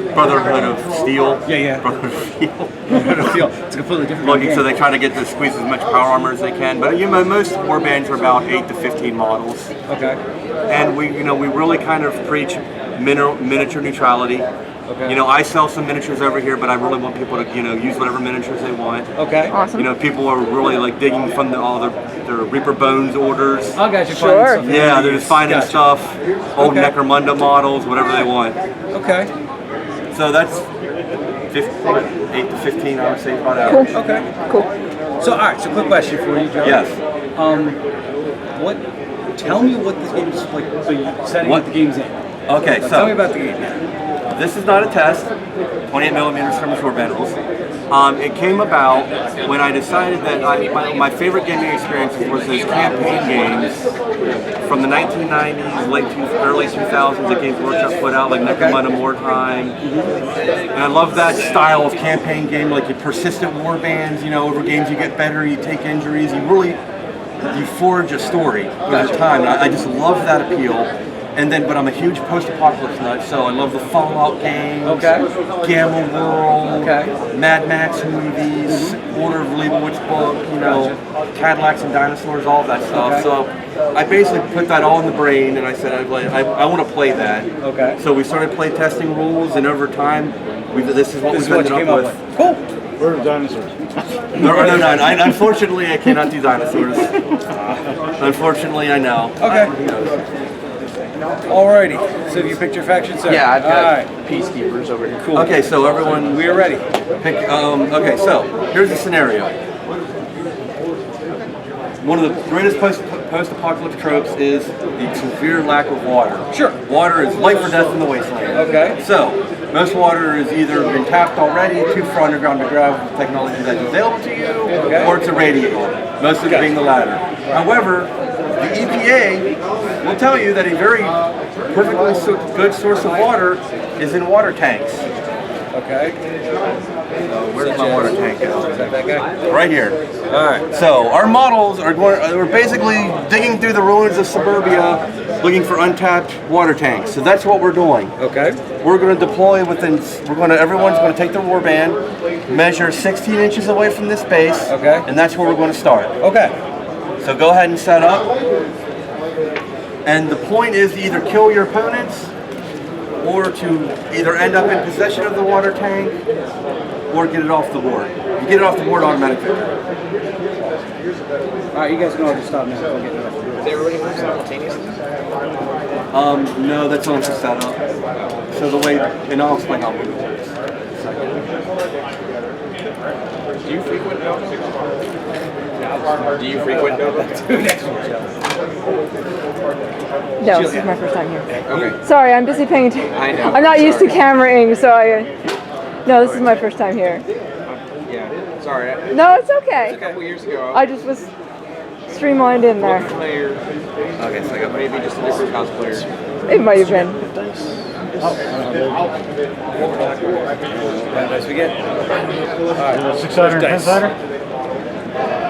Yeah. Brotherhood of Steel. Brotherhood of Steel. It's a completely different game. So they try to get to squeeze as much power armor as they can. But most war bands are about 8 to 15 models. Okay. And we really kind of preach miniature neutrality. Okay. I sell some miniatures over here, but I really want people to, use whatever miniatures they want. Okay. Awesome. People are really like digging from all their Reaper Bones orders. I got you. Sure. Yeah, they're just finding stuff, old Necromunda models, whatever they want. Okay. So that's 8 to 15, I would say, about average. Cool. Okay. Cool. So, all right. So, quick question for you, Joe. Yes. Tell me what this game is like. So, you're setting up the game's in. Okay. So tell me about the game. This is not a test. 28mm skirmish war bundles. It came about when I decided that my favorite gaming experiences was those campaign games from the 1990s, early 2000s that Games Workshop put out, like Necromunda Wartime. And I love that style of campaign game, like your persistent war bands, over games you get better, you take injuries, you forge a story over time. And I just love that appeal. But I'm a huge post-apocalypse nut, so I love the Fallout games, Gamma World, Mad Max movies, Order of Leibowitz book, Cadillacs and dinosaurs, all that stuff. So I basically put that all in the brain, and I said I want to play that. Okay. So we started play testing rules, and over time, this is what we ended up with. Cool. Where are dinosaurs? No. Unfortunately, I cannot do dinosaurs. Unfortunately, I know. Okay. Alrighty. So you picked your faction, sir? Yeah, I've got Alright. peacekeepers over here. Cool. Okay, so everyone, we are ready. Okay, so here's the scenario. One of the greatest post-apocalyptic tropes is the severe lack of water. Sure. Water is life or death in the wasteland. Okay. So most water is either been tapped already, too far underground to grab technology that's available to you, or it's irradiated. Most of it being the latter. However, the EPA will tell you that a very perfectly good source of water is in water tanks. Okay. Where's my water tank? Is that guy? Right here. Alright. So our models we're basically digging through the ruins of suburbia looking for untapped water tanks. So that's what we're doing. Okay. We're going to deploy everyone's going to take their warband, measure 16 inches away from this base, and that's where we're going to start. Okay. So go ahead and set up. And the point is to either kill your opponents or to either end up in possession of the water tank or get it off the board. You get it off the board automatically. Alright, you guys can all just stop now. We'll get it off the board. Is everybody move simultaneously? No, that's only for setup. So the way, and I'll explain how it works. Do you frequent Alcatraz? Do you frequent NoVa? No, this is my first time here. Okay. Sorry, I'm busy paying attention. I know. I'm not used to cameraing, so no, this is my first time here. Yeah. Sorry. No, it's okay. A couple years ago. I just was streamlined in there. Player. Okay, so I got maybe just a different cosplayer. It might have been. Nice we get. Alright, 6-sider and 10-sider?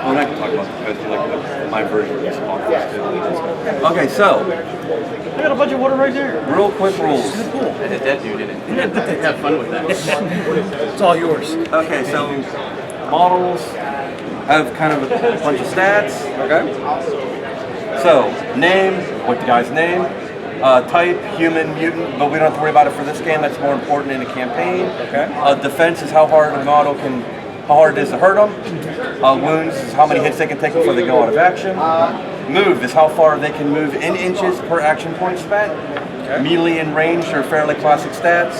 Oh, and I can talk about like my version of this podcast too. Okay, so I got a bunch of water right there. real quick rules. I hit that dude in it. Have fun with that. It's all yours. Okay, so models have kind of a bunch of stats. Okay. So name, what the guy's name, type, human, mutant, but we don't have to worry about it for this game. That's more important in a campaign. Okay. Defense is how hard a model can, how hard it is to hurt them. Wounds is how many hits they can take before they go out of action. Move is how far they can move in inches per action point spent. Okay. Melee and range are fairly classic stats.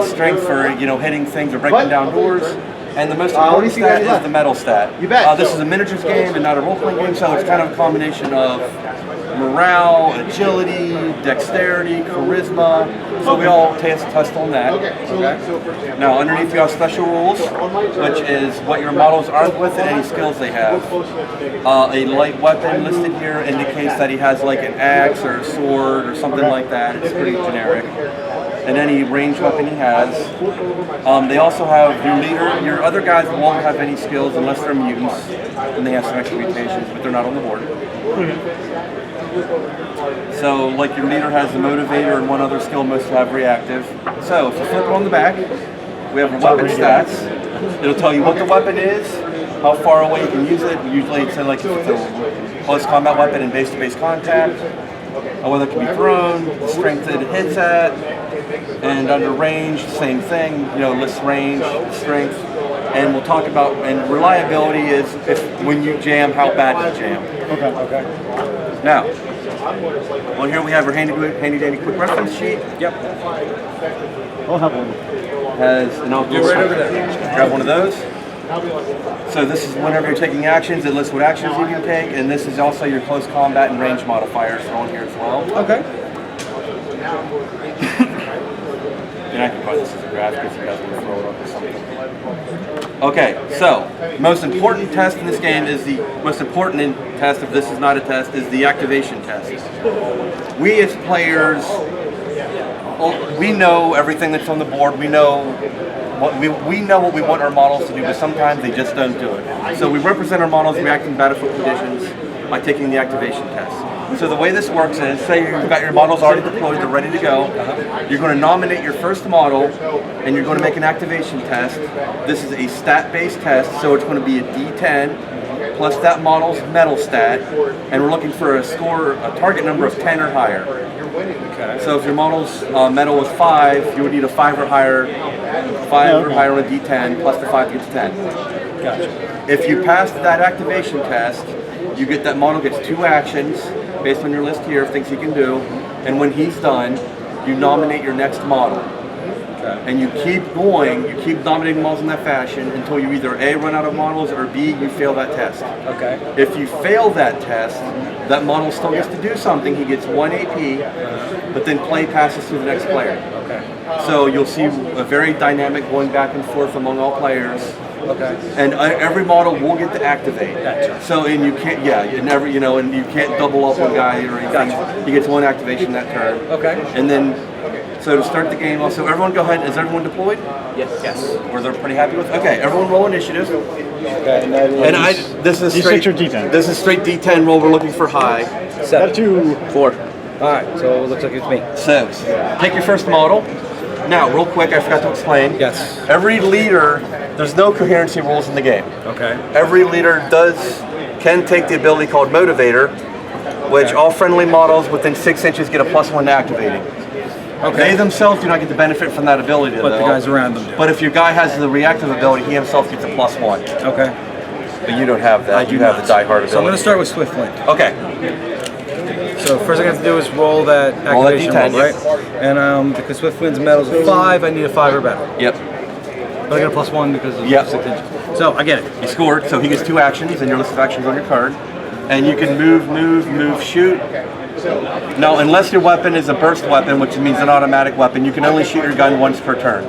Strength for hitting things or breaking down doors. And the most important stat is the metal stat. This is a miniatures game and not a role-playing game, so it's kind of a combination of morale, agility, dexterity, charisma. So we all test on that. Okay. Now underneath you have special rules, which is what your models armed with and any skills they have. A light weapon listed here indicates that he has like an axe or a sword or something like that. It's pretty generic. And any ranged weapon he has. They also have your leader. Your other guys won't have any skills unless they're mutants, and they have some extra mutations, but they're not on the board. So, like your leader has the motivator and one other skill, most have reactive. So, if you flip it on the back, we have weapon stats. It'll tell you what the weapon is, how far away you can use it. Usually, it's like if it's a close combat weapon in base-to-base contact. Whether it can be thrown, the strength that it hits at, and under range, same thing, lists range, strength, and we'll talk about, and reliability is if when you jam, how bad you jam. Okay. Now, on here we have our handy-dandy quick reference sheet. Yep. I'll have one. And I'll go right over there. Grab one of those. So this is whenever you're taking actions, it lists what actions you can take, and this is also your close combat and range modifiers thrown here as well. Okay. And I can put this as a graphic if you guys want to throw it up or something. Okay, so most important test in this game is the most important test, if this is not a test, is the activation test. We as players, we know everything that's on the board. We know we know what we want our models to do, but sometimes they just don't do it. So we represent our models reacting to battlefield conditions by taking the activation test. So the way this works is, say you've got your models already deployed, they're ready to go. You're going to nominate your first model, and you're going to make an activation test. This is a stat-based test, so it's going to be a D10 plus that model's metal stat, and we're looking for a target number of 10 or higher. Okay. So if your model's metal was 5, you would need a 5 or higher. 5 or higher on a D10 plus the 5 gets 10. Gotcha. If you pass that activation test, you get that model gets 2 actions based on your list here of things he can do, and when he's done, you nominate your next model. Okay. And you keep going, you keep nominating models in that fashion until you either A, run out of models, or B, you fail that test. Okay. If you fail that test, that model still gets to do something. He gets 1 AP, but then play passes to the next player. Okay. So you'll see a very dynamic going back and forth among all players. Okay. And every model will get to activate. Gotcha. So and you can't, you never, and you can't double up one guy or anything. Gotcha. He gets 1 activation that turn. Okay. And then, so to start the game, also everyone go ahead. Is everyone deployed? Yes. Yes. Were they pretty happy with? Okay. Everyone roll initiative. Okay. And this is straight D10. This is straight D10 roll. We're looking for high. 7. 2. 4. All right. So it looks like it's me. So take your first model. Now, real quick, I forgot to explain. Yes. Every leader, there's no coherency rules in the game. Okay. Every leader can take the ability called Motivator, which all friendly models within 6 inches get a +1 to activating. Okay. They themselves do not get the benefit from that ability, but the guys around them do. But if your guy has the reactive ability, he himself gets a +1. Okay. But you don't have that. I do have not. The die hard ability. So I'm going to start with Swift Flint. Okay. So first thing I have to do is roll that activation roll, right? And because Swift Flint's metal's a 5, I need a 5 or better. Yep. But I get a +1 because of 6 inches. So I get it. You scored, so he gets 2 actions, and your list of actions on your card. And you can move, shoot. No, unless your weapon is a burst weapon, which means an automatic weapon, you can only shoot your gun once per turn.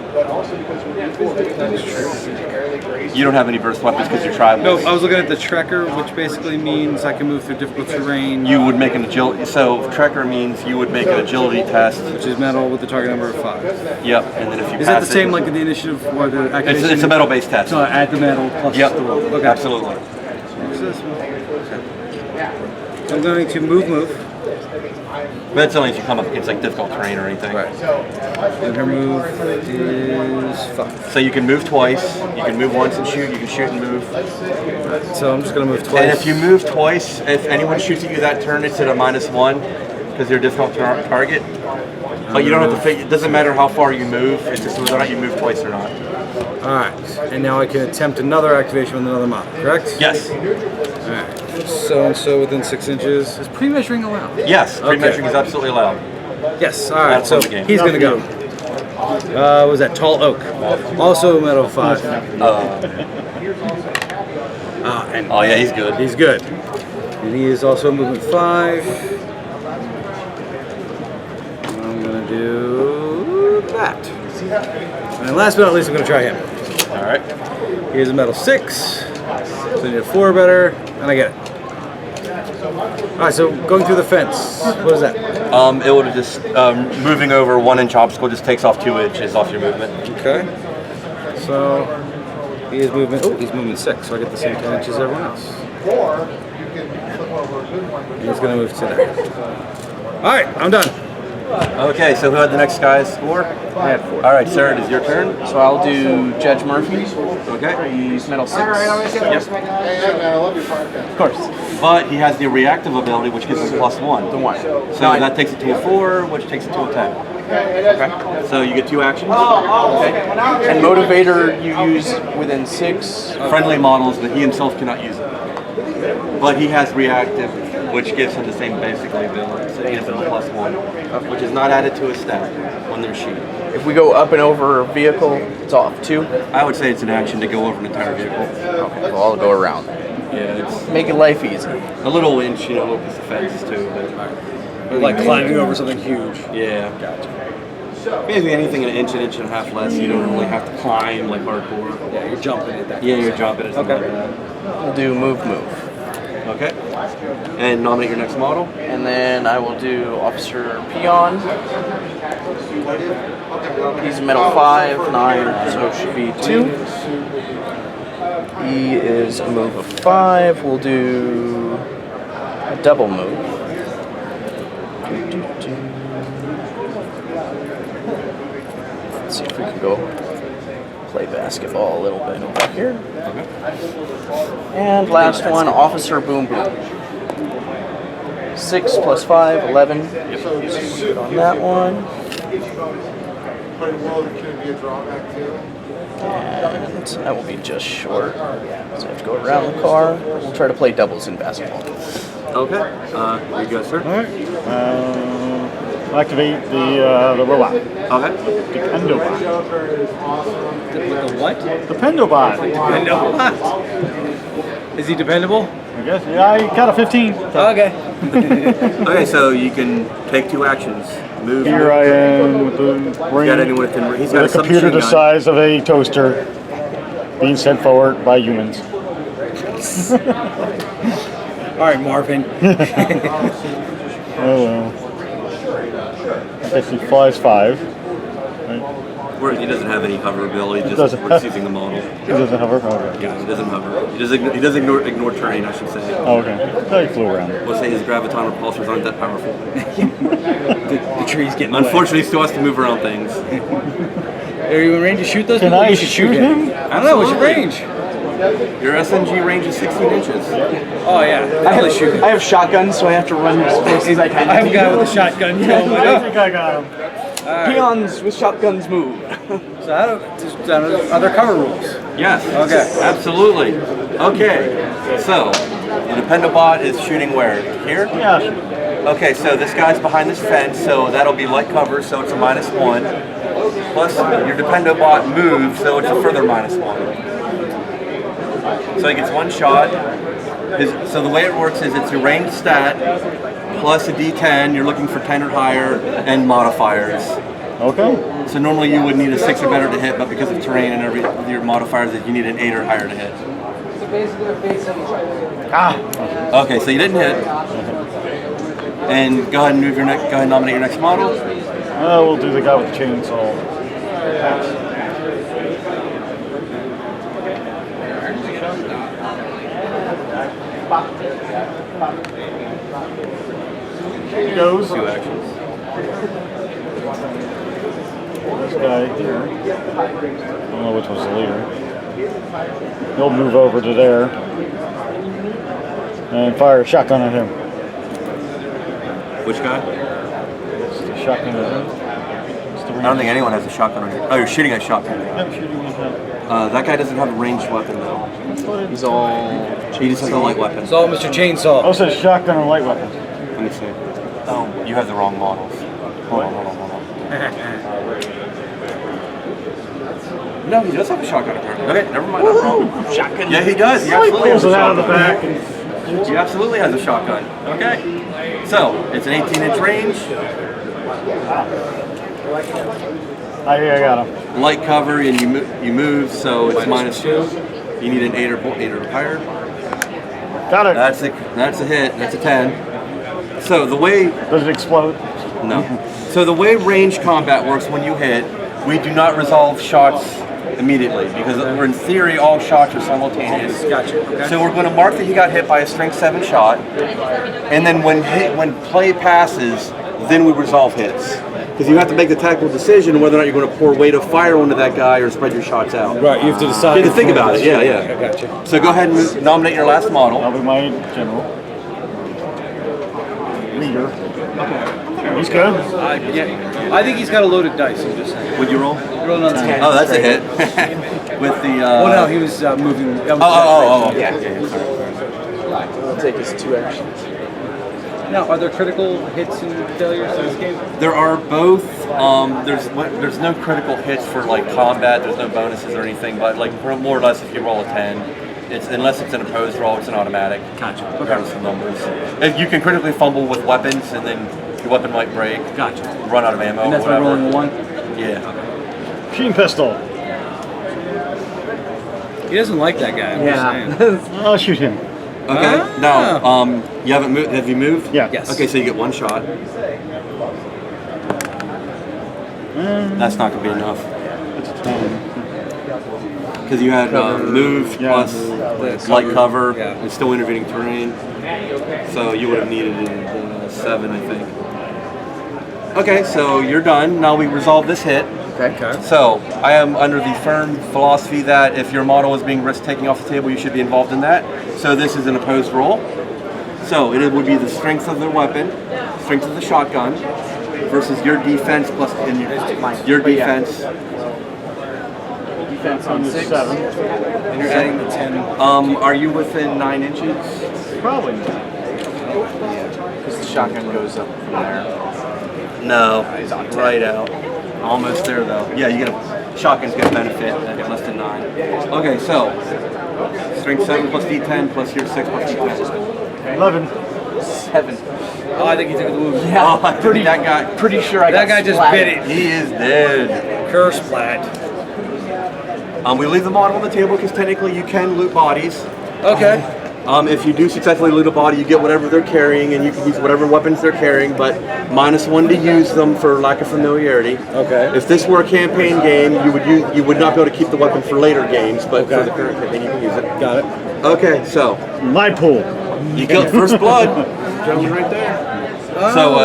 You don't have any burst weapons because you're tribal. No, I was looking at the Trekker, which basically means I can move through difficult terrain. You would make an agility. So Trekker means you would make an agility test, which is metal with the target number of 5. Yep, and then if you is that the same like in the initiative or the activation? It's a metal-based test. So add the metal plus yep. the roll. Okay, absolutely. So I'm going to move. But that's only if you come up against like difficult terrain or anything. Right. And her move is 5. So you can move twice. You can move once and shoot. You can shoot and move. So I'm just going to move twice. And if you move twice, if anyone shoots at you that turn, it's at a -1 because you're a difficult target. But you don't have to figure. It doesn't matter how far you move. It's just whether or not you move twice or not. All right. And now I can attempt another activation with another model. Correct? Yes. All right. So within 6 inches. Is pre-measuring allowed? Yes, pre-measuring is absolutely allowed. Yes, all right. That's So the game. he's going to go. What was that? Tall Oak. Also metal 5. And oh yeah, he's good. He's good. And he is also movement 5. I'm going to do that. And last but not least, I'm going to try him. All right. He is a metal 6. So I need a 4 better, and I get it. All right, so going through the fence, what is that? It would just moving over 1 inch obstacle just takes off 2 inches off your movement. Okay. So he is movement. Oh, he's movement 6, so I get the same 10 inches as everyone else. He's going to move to there. All right, I'm done. Okay, so who had the next guy's score? I had 4. All right, sir, it is your turn. So I'll do Judge Murphy. Okay. He's metal 6. Yep. Of course. But he has the reactive ability, which gives him +1. The 1. So that takes it to a 4, which takes it to a 10. Okay. So you get 2 actions. Okay. And Motivator you use within 6. Friendly models that he himself cannot use it. But he has reactive, which gives him the same basically ability. So he has a +1, which is not added to his stat when they're shooting. If we go up and over a vehicle, it's off 2. I would say it's an action to go over an entire vehicle. Okay, well I'll go around. Yeah, it's making life easy. A little inch, a little piece of fence too. But like climbing over something huge. Yeah. Gotcha. Basically anything an inch and a half less, you don't really have to climb like hardcore. Yeah, you're jumping at that. Yeah, you're jumping at something Okay. like that. We'll do move. Okay. And nominate your next model. And then I will do Officer Peon. He's a metal 5, 9, so it should be 2. He is a move of 5. We'll do a double move. Let's see if we can go play basketball a little bit over here. Okay. And last one, Officer Boom Boom. 6 + 5, 11. Yep. Good on that one. And that will be just short. So I have to go around the car. We'll try to play doubles in basketball. Okay. You go, sir. All right. Activate the robot. Okay. The Pendobot. The what? The Pendobot. Pendobot. Is he dependable? I guess. Yeah, I got a 15. So. Okay. Okay, so you can take 2 actions. Move. Here I am with the ring. Got anyone within? He's got with a computer the size of a toaster, being sent forward by humans. All right, Marvin. Oh well. I guess he flies 5. Right? Where he doesn't have any hover ability, just doesn't. we're using the model. He doesn't hover? Okay. Yeah, he doesn't hover. He does ignore terrain, I should say. Oh, okay. So he flew around. We'll say his graviton repulsors aren't that powerful. the tree's getting Unfortunately, he still has to move around things. Are you in range to shoot those? Can people? I You should shoot him? I don't know. What's your range? Your SNG range is 16 inches. Oh yeah, I have shotguns, so I have to run as close as I can. I have a guy with a shotgun. I think I got him. Peons with shotguns move. So are there cover rules? Yes. Okay. Absolutely. Okay. So, the Dependobot is shooting where? Here? Yeah. Okay, so this guy's behind this fence, so that'll be light cover, so it's a -1. Plus, your Dependobot moves, so it's a further -1. So he gets one shot. So the way it works is it's your range stat plus a D10. You're looking for 10 or higher and modifiers. Okay. So normally you would need a 6 or better to hit, but because of terrain and your modifiers, you need an 8 or higher to hit. Okay, so you didn't hit. And go ahead and go ahead and nominate your next model. We'll do the guy with the chainsaw. Here he goes. 2 actions. This guy here. I don't know which one's the leader. He'll move over to there and fire a shotgun at him. Which guy? It's the shotgun at him. I don't think anyone has a shotgun on here. Oh, you're shooting a shotgun. I'm shooting at him. That guy doesn't have a ranged weapon though. He's all. He just has a light weapon. It's all Mr. Chainsaw. Oh, it says shotgun and light weapon. Let me see. Oh, you have the wrong models. Hold on. No, he does have a shotgun apparently. Okay, never mind. I'm wrong. Shotgun. Yeah, he does. He absolutely has a shotgun. He absolutely has a shotgun. Okay. So it's an 18-inch range. I got him. Light cover, and you move, so it's -2. You need an 8 or higher. Got it. That's a hit. That's a 10. So the way does it explode? No. So the way range combat works when you hit, we do not resolve shots immediately because in theory all shots are simultaneous. Gotcha. Okay. So we're going to mark that he got hit by a strength 7 shot, and then when play passes, then we resolve hits. Because you have to make the tactical decision whether or not you're going to pour weight of fire onto that guy or spread your shots out. Right, you have to decide. You have to think about it, yeah. I gotcha. So go ahead and nominate your last model. That'll be my general. Leader. He's good. Yeah, I think he's got a loaded dice. I'm just saying. Would you roll? Rolling on 10. Oh, that's a hit. With the. Well, no, he was moving. Yeah. I'll take his 2 actions. Now, are there critical hits and failures in this game? There are both. There's no critical hits for like combat. There's no bonuses or anything. But like more or less, if you roll a 10, unless it's an opposed roll, it's an automatic. Gotcha. Regardless of numbers. If you can critically fumble with weapons, and then your weapon might break. Gotcha. Run out of ammo. And that's by rolling a 1. Yeah. Machine pistol. He doesn't like that guy. I'm just saying. I'll shoot him. Okay. Now, you haven't moved. Have you moved? Yeah. Yes. Okay, so you get 1 shot. That's not going to be enough. It's a 10. Because you had move plus light cover and still intervening terrain. So you would have needed 7, I think. Okay, so you're done. Now we resolve this hit. Okay. So I am under the firm philosophy that if your model is being risk taking off the table, you should be involved in that. So this is an opposed roll. So it would be the strength of the weapon, strength of the shotgun, versus your defense plus your defense. Defense on 6. 7. And you're adding the 10. Are you within 9 inches? Probably. Because the shotgun goes up from there. No, right out. Almost there though. Yeah, you get a shotgun's get benefit at less than 9. Okay, so strength 7 plus D10 plus your 6 plus D10. 11. 7. Oh, I think he took the wound. Yeah, Oh, that guy. Pretty sure I That got guy just splattered. bit it. He is dead. Curse splat. We leave the model on the table because technically you can loot bodies. Okay. If you do successfully loot a body, you get whatever they're carrying, and you can use whatever weapons they're carrying, but -1 to use them for lack of familiarity. Okay. If this were a campaign game, you would not be able to keep the weapon for later games, but for the current campaign, you can use it. Got it. Okay, so My pool. you killed first blood, gentleman, right there. So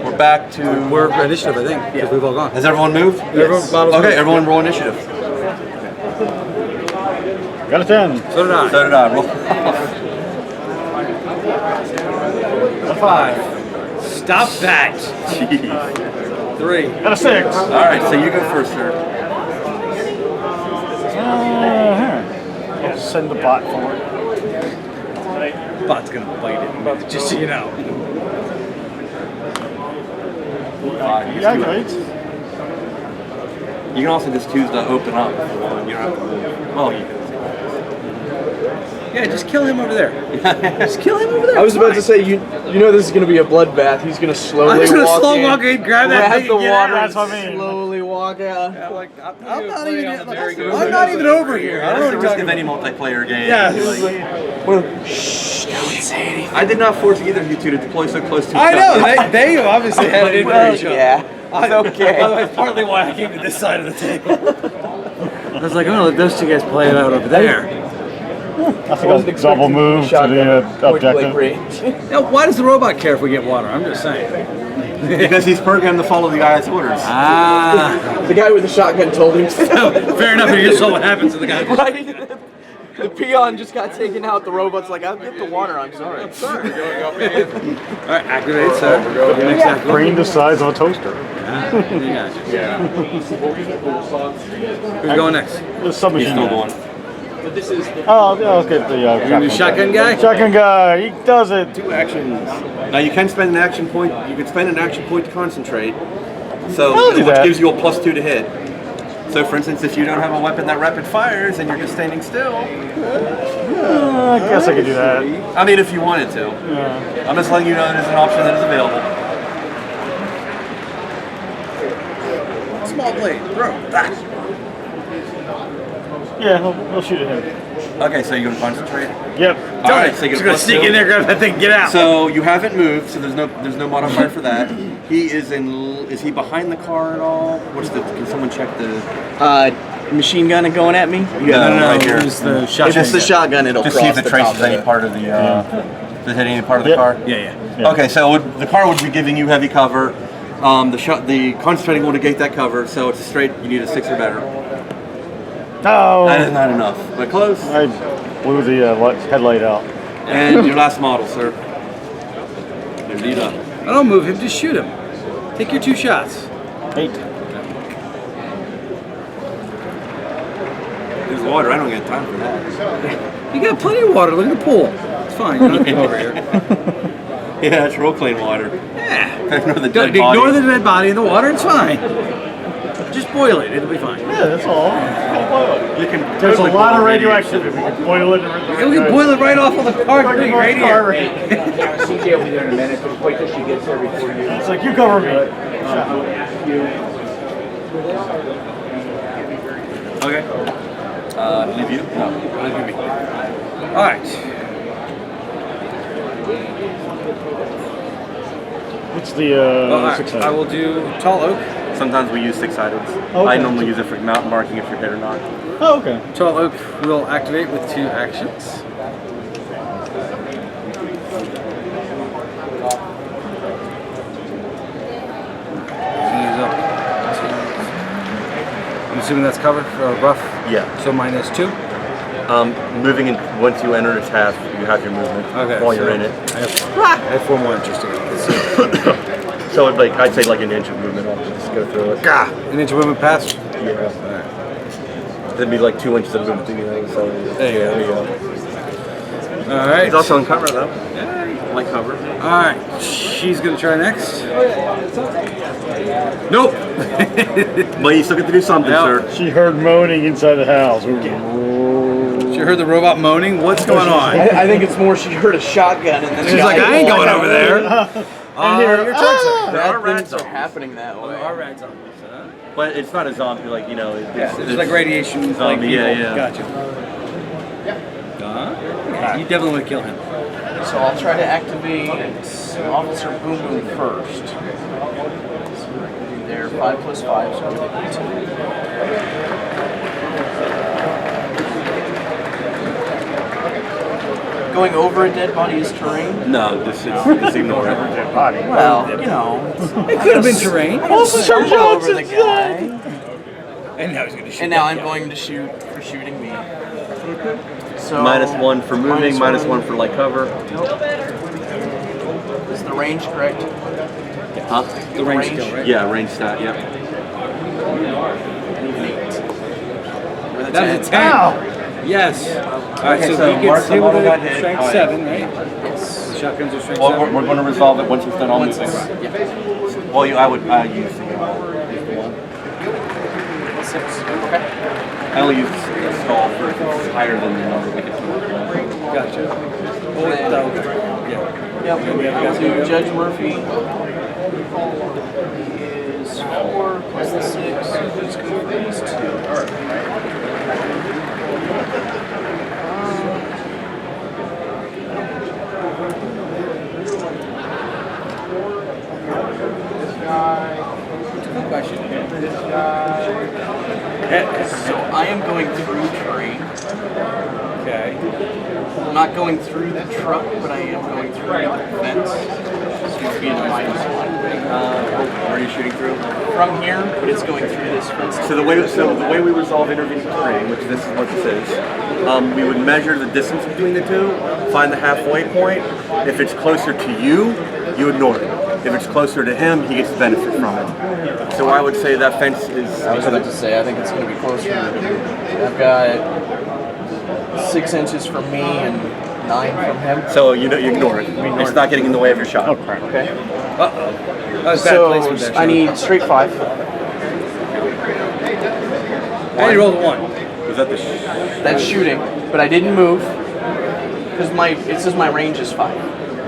we're back to We're initiative, I think, because we've all gone. Has everyone moved? Yes. Okay, everyone roll initiative. Got a 10. So did I. So did I. Roll. A 5. Stop that. Jeez. 3. Got a 6. All right, so you go first, sir. I'll send the bot forward. Bot's gonna bite it, just so you know. Yeah, right. You can also just choose to open up if you want. You don't have to move. Well, you can. Yeah, just kill him over there. Just kill him over there. I was about to say, you know this is going to be a bloodbath. He's going to slowly I'm just walk gonna slow walk in, grab that thing, the and get water, out. and That's what I mean. slowly walk out. Yeah, like, I'm not even over here. I don't know what That's the you're risk talking of about. any multiplayer game. Yeah. Shh, don't say anything. I did not force either of you two to deploy so close to each I other. know, they obviously had it information. Yeah, it's okay. By the way, it's partly why I came to this side of the table. I was like, oh, let those two guys play it out over there. I think I'll double move to the objective. Now, why does the robot care if we get water? I'm just saying. Because he's programmed to follow the guy's orders. Ah. The guy with the shotgun told him so. Fair enough, you just saw what happens to the guy. Right? The peon just got taken out. The robot's like, I'll get the water. I'm sorry. I'm sorry. Alright, activate, sir. Brain the size of a toaster. Who's going next? The submachine. He's still going. Oh, okay. The shotgun guy? Shotgun guy. He does it. 2 actions. Now you can spend an action point. You can spend an action point to concentrate. So, which gives you a +2 to hit. So, for instance, if you don't have a weapon that rapid fires and you're just standing still, I guess I could do that. I mean, if you wanted to. Yeah. I'm just letting you know there's an option that is available. Small blade, throw. Yeah, he'll shoot at him. Okay, so you're gonna concentrate. Yep. All right, so you're gonna sneak in there, grab that thing, get out. So you haven't moved, so there's no modifier for that. He is in. Is he behind the car at all? Can someone check the? Machine gun going at me? Yeah, no, right here. it's the shotgun. If it's the shotgun, it'll Just cross see if it the traces top of any it. part of the. Does it hit any part of the car? Yeah. Okay, so the car would be giving you heavy cover. The concentrating will negate that cover, so it's straight. You need a 6 or better. No. That is not enough, but close. I blew the headlight out. And your last model, sir. Indeed up. I don't move him, just shoot him. Take your 2 shots. 8. There's water. I don't get time for that. You got plenty of water. Look at the pool. It's fine. You don't have to come over here. Yeah, it's real clean water. Yeah. Ignore the Don't dead body. ignore the dead body in the water. It's fine. Just boil it. It'll be fine. Yeah, that's all. You can There's a totally lot of boil radioactivity. We can boil it. We can boil it right off on the car thing right here. CJ will be there in a minute, but wait till she gets there before you. It's like, you cover me. Okay. Leave you? No. Leave me. All right. What's the All right. 6-sided? I will do tall oak. Sometimes we use 6-sided. Okay. I normally use it for mountain marking if you're hit or not. Oh, okay. Tall oak will activate with 2 actions. He's up. I'm assuming that's cover or rough. Yeah. So -2. Moving in, once you enter its half, you have your movement Okay. while you're in it. I have 4 more inches to go. So like I'd say like an inch of movement. I'll just go through it. An inch of movement past. Yeah. It'd be like 2 inches of movement. So There you go. All right. He's also in cover though. Like cover. All right. She's gonna try next. Nope. But you still get to do something, sir. She heard moaning inside the house. She heard the robot moaning. What's going on? I think it's more she heard a shotgun and then She's like, I ain't going over there. Your turn, sir. Bad things are happening that way. There are rats on this, huh? But it's not a zombie, like, you know. It's like radiation. Zombie, like yeah. Gotcha. You definitely want to kill him. So I'll try to activate Officer Boom Boom first. They're 5 + 5, so I'll take 2. Going over a dead body is terrain? No, just ignore it. Well, you know. It could have been terrain. Also, stumble over the guy. And now he's going to shoot. And now I'm going to shoot for shooting me. So -1 for moving, -1 for like cover. Is the range correct? Huh? The range skill, right? Yeah, range stat, yep. That was a 10. Ow! Yes. All right, Okay, so so he Mark gets the hit with model got a hit. strength All right. 7, right? The shotguns are strength Well, 7. we're going to resolve it once it's done all moving. Well, I would use the one. 6. Okay. I only use the stall for if it's higher than the number we get to. Gotcha. And then, Yep. So Judge Murphy is 4 plus the 6. It's good for these 2. Question. So I am going through terrain. Okay. I'm not going through the truck, but I am going through the fence. So it's being a -1. Where are you shooting through? From here, but it's going through this fence. So the way we resolve intervening terrain, which this is what this is, we would measure the distance between the two, find the halfway point. If it's closer to you, you ignore it. If it's closer to him, he gets the benefit from it. So I would say that fence is. I was about to say, I think it's going to be closer. I've got 6 inches from me and 9 from him. So you ignore it. It's not getting in the way of your shot. Oh crap. Okay. That was bad So placement there, I Sean. need straight 5. And you rolled a 1. Was that the? That's shooting, but I didn't move because it says my range is 5.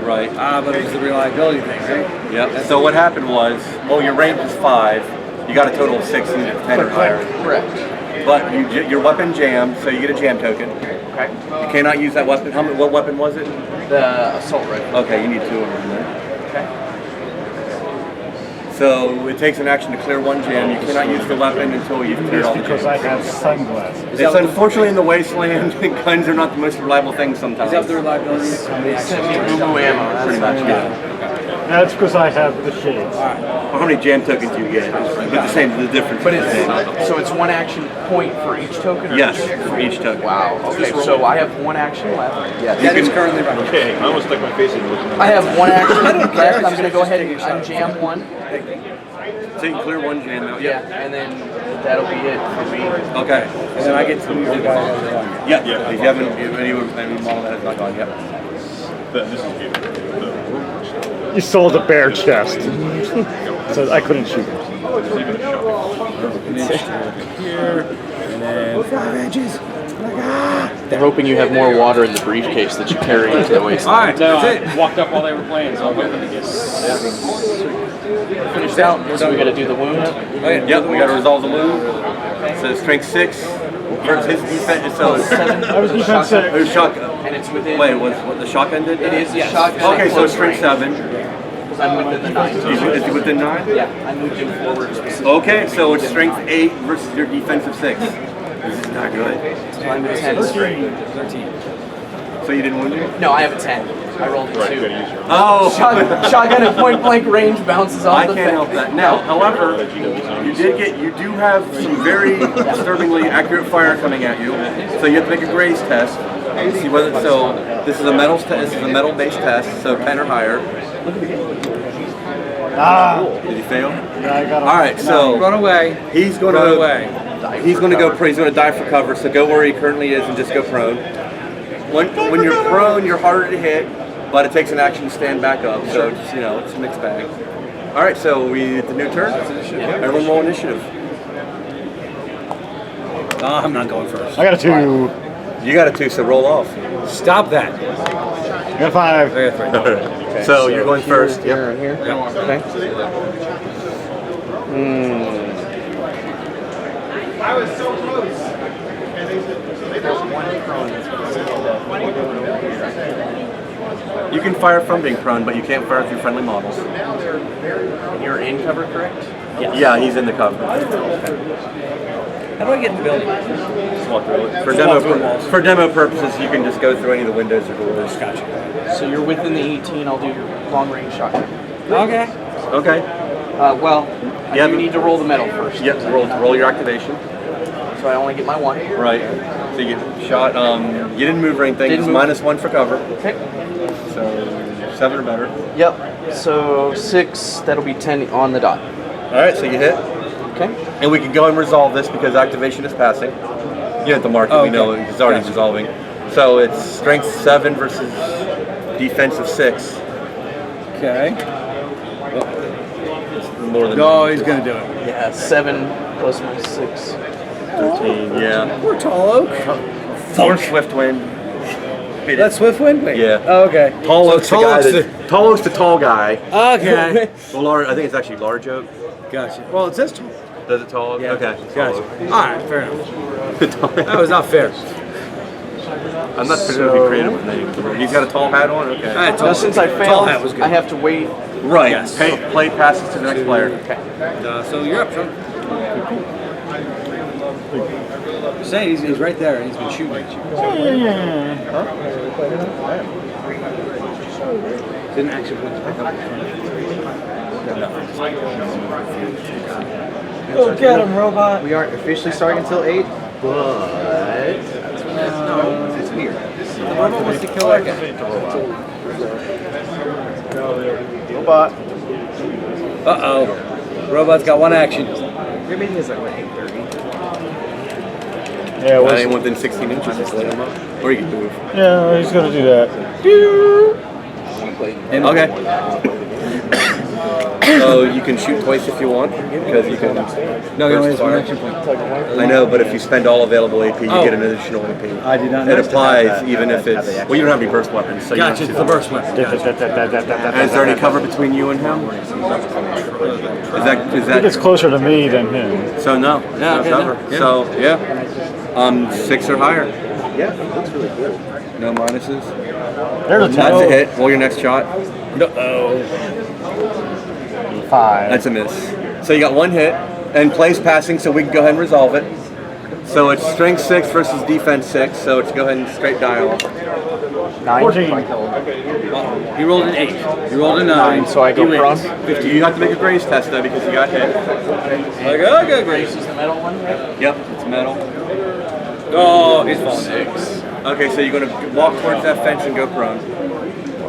Right. But it was the reliability thing, right? Yep. So what happened was, your range is 5. You got a total of 6 and 10 or higher. Correct. But your weapon jammed, so you get a jam token. Okay. You cannot use that weapon. What weapon was it? The assault rifle. Okay, you need 2 of them then. Okay. So it takes an action to clear 1 jam. You cannot use the weapon until you've cleared all the jams. Because I have sunglasses. It's unfortunately in the wasteland. Guns are not the most reliable thing sometimes. Is that the reliability? Boo-boo ammo. Pretty much, yeah. That's because I have the shades. Well, how many jam tokens do you get? But the difference. But so it's 1 action point for each token? Or Yes, for each token. Wow. Okay, so I have 1 action left. Yes. That is currently running. Okay, I almost stuck my face in it. I have 1 action left. I'm going to go ahead and unjam 1. So you can clear 1 jam out. Yeah, and then that'll be it for me. Okay. And then I get to move the guy over the line. Yeah. If you haven't, any model that has not gone yet. This is beautiful. You sold a bare chest. So I couldn't shoot him. Here, and then 5 inches. They're hoping you have more water in the briefcase that you carry into the wasteland. All right, that's it. Walked up while they were playing, so I'm hoping to get. Finished out, so we got to do the wound. Yep, we got to resolve the wound. So strength 6. Versus his defense. So I was defense 6. There's shotgun. And it's within. Wait, what the shotgun did? It is a shotgun. Okay, so strength 7. Because I'm within the 9. Is he within 9? Yeah, I moved him forward specifically. Okay, so it's strength 8 versus your defensive 6. This is not good. So I'm at 10 straight. 13. So you didn't wound him? No, I have a 10. I rolled a 2. Oh! Shotgun at point blank range bounces off the I can't help that. Now, however, you do have some very disturbingly accurate fire coming at you. So you have to make a graze test. See whether this is a metal test. This is a metal-based test. So 10 or higher. Did he fail? Yeah, I got him. All right, so Run away. he's going Run to away. He's going to go. He's going to die for cover. So go where he currently is and just go prone. When you're prone, you're harder to hit, but it takes an action to stand back up. So it's, it's a mixed bag. All right, so the new turn. Everyone roll initiative. I'm not going first. I got a 2. You got a 2, so roll off. Stop that. I got 5. I got 3. Okay, so you're going first. Yep. Here. Okay. I was so close. You can fire from being prone, but you can't fire through friendly models. And you're in cover, correct? Yeah, he's in the cover. How do I get in the building? Just walk through it. walk through the walls. For demo purposes, you can just go through any of the windows or doors. Gotcha. So you're within the 18. I'll do long range shotgun. Okay. Okay. Well, you need to roll the metal first. Yep. Roll your activation. So I only get my 1. Right. So you get shot. You didn't move or anything. Didn't it's move. -1 for cover. Okay. So 7 or better. Yep. So 6. That'll be 10 on the dot. All right. So you hit. Okay. And we can go and resolve this because activation is passing. You have to mark it. Oh, We know okay. it's already Gotcha. resolving. So it's strength 7 versus defensive 6. Okay. It's more than. No, he's gonna do it. Yeah, 7 plus my 6. 13. Yeah. We're tall oak. Or swift wind. That's Swiftwind? Wait. Yeah. Oh, okay. Tall Oak's So the guy Tall that, Tall Oak's the tall guy. Okay. Well, I think it's actually Large Oak. Gotcha. Well, it says tall. Does it Tall Oak? Yeah. Okay. Gotcha. All right, fair enough. That was not fair. I'm not trying to be creative with names. He's got a tall hat on? Okay. Now, since I failed, I have to wait. Right. Yes. Play passes to the next player. Okay. So you're up, Sean. Say he's right there. He's been shooting at you. Didn't actually put the pick up. Go get him, robot. We aren't officially starting until 8, but it's here. The robot wants to kill that guy. Robot. Uh-oh. Robot's got one action. Your meeting is like what, 8:30? Yeah, well, Anyone within 16 inches, just let him up. Or you can move. yeah, he's gonna do that. Okay. So you can shoot twice if you want, because you can. No, he only has one fire. action point. I know, but if you spend all available AP, you get an additional AP. I did not know. It applies even if it's. Well, you don't have any burst weapons, so Gotcha, you it's the burst weapon. And is there any cover between you and him? Is that? I think it's closer to me than him. So no, no okay, cover. no. Yeah. So yeah, 6 or higher. Yeah, that's really cool. No minuses. There's a That's 10. a hit. Roll your next shot. No. 5. That's a miss. So you got one hit, and plays passing, so we can go ahead and resolve it. So it's strength 6 versus defense 6, so it's go ahead and straight dial. 9. 14. He rolled an 8. You rolled a 9. So I go He prone. wins. 50. You have to make a grace test though because you got hit. Like, okay, great. This is the metal one, right? Yep, it's metal. Oh, he's falling. 6. Okay, so you're gonna walk towards that fence and go prone.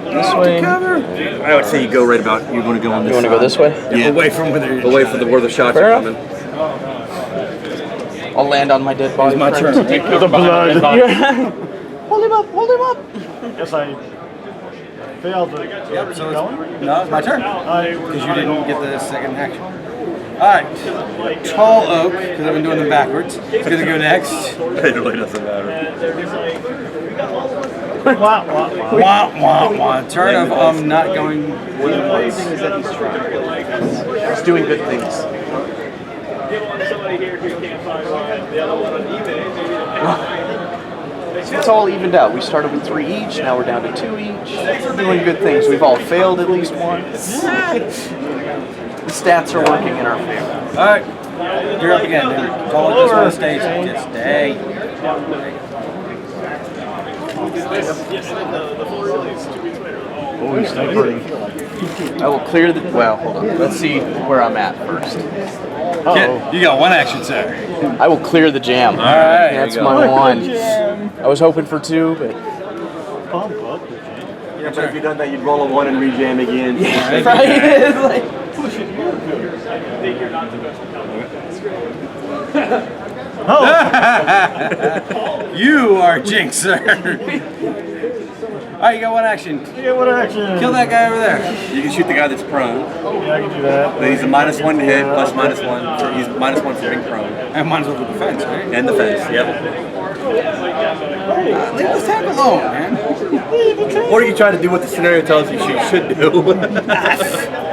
This way. I would say you go right about. You're gonna go on this. You want to go this way? Yeah. Away from where they're Away from where the shots Fair are enough. coming. I'll land on my dead body. It's my friend. turn. The blood. Hold him up! Hold him up! Yes, I failed to Yep, so keep going. no, it's my turn. Because you didn't get the second action. Alright. Tall Oak, because I've been doing them backwards. It's going to go next. It really doesn't matter. Wah, wah, wah. Wah, wah, wah. Turn of not going. The important thing is that he's trying. He's doing good things. It's all evened out. We started with 3 each, now we're down to 2 each. We're doing good things. We've all failed at least once. The stats are working in our favor. Alright. You're up again, dude. Call it this one stage. Just stay. Oh, he's snipering. I will clear the. Well, hold on. Let's see where I'm at first. Kid, you got one action, sir. I will clear the jam. All right. That's my one. I was hoping for 2, but. Yeah, but if you done that, you'd roll a 1 and rejam again. Yeah, right? It's like, You are jinx, sir. Alright, you got one action. Yeah, what action? Kill that guy over there. You can shoot the guy that's prone. Yeah, I can do that. But he's a -1 to hit, plus -1. He's -1 for being prone. And mine's over the fence, right? And the fence, yep. Leave the tank alone, man. Or you try to do what the scenario tells you should do.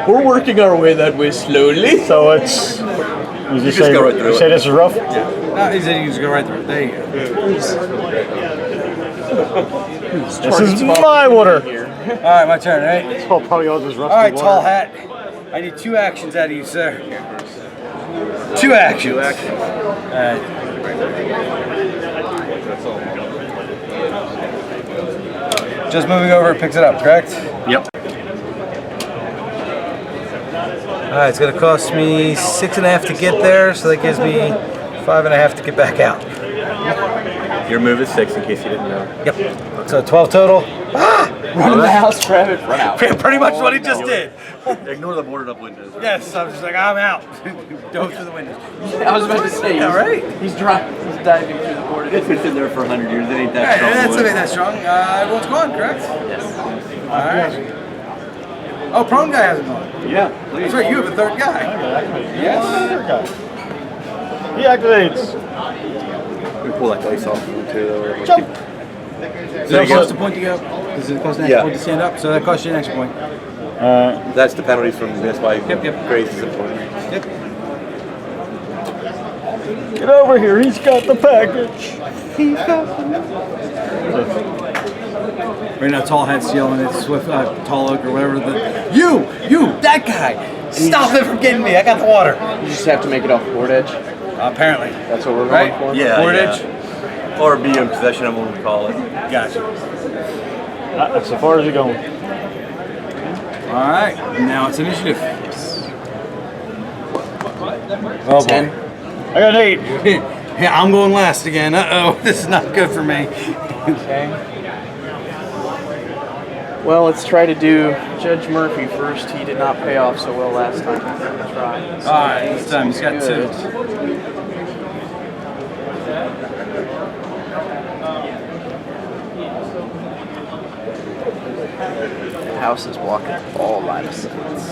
we're working our way that way slowly. So it's. You just say, go right through you it. say this is rough? No, he said you just go right through it. There you go. This is my water. Alright, my turn, right? Oh, probably all just rusty Alright, water. tall hat. I need 2 actions out of you, sir. 2 actions. 2 actions. Alright. Just moving over, it picks it up, correct? Yep. Alright, it's going to cost me 6.5 to get there, so that gives me 5.5 to get back out. Your move is 6 in case you didn't know. Yep. So 12 total. Run in the house, grab it, run out. Pretty much what he just did. Ignore the boarded up windows. Yes, I was just like, I'm out. Dove through the window. I was about to say, All right. he's diving through the board. It's been sitting there for 100 years. It ain't that Alright, strong. that's wood. not that strong. Everyone's gone, correct? Yes. Alright. Oh, prone guy hasn't gone. Yeah, please. That's right, you have a third guy. Yes. He activates. We pull that dice off too, though. Jump. Does it cost a point to go? Does it cost an extra point to stand up? So that costs you an extra point. That's the penalty from this. Why grace is important. Yep. Get over here. He's got the package. Right now, Tall Hat's yelling at Swift, Tall Oak or whatever. You, that guy! Stop him from getting me! I got the water. You just have to make it off the board edge. Apparently. That's what we're going for? Yeah. Board edge? Or be in possession of what we call it. Gotcha. That's so far as you're going. Alright, now it's initiative. Oh, 10. I got an 8. Yeah, I'm going last again. Uh-oh, this is not good for me. Okay. Well, let's try to do Judge Murphy first. He did not pay off so well last time. Try. Alright, this time he's got 2. The house is blocking all line of sights.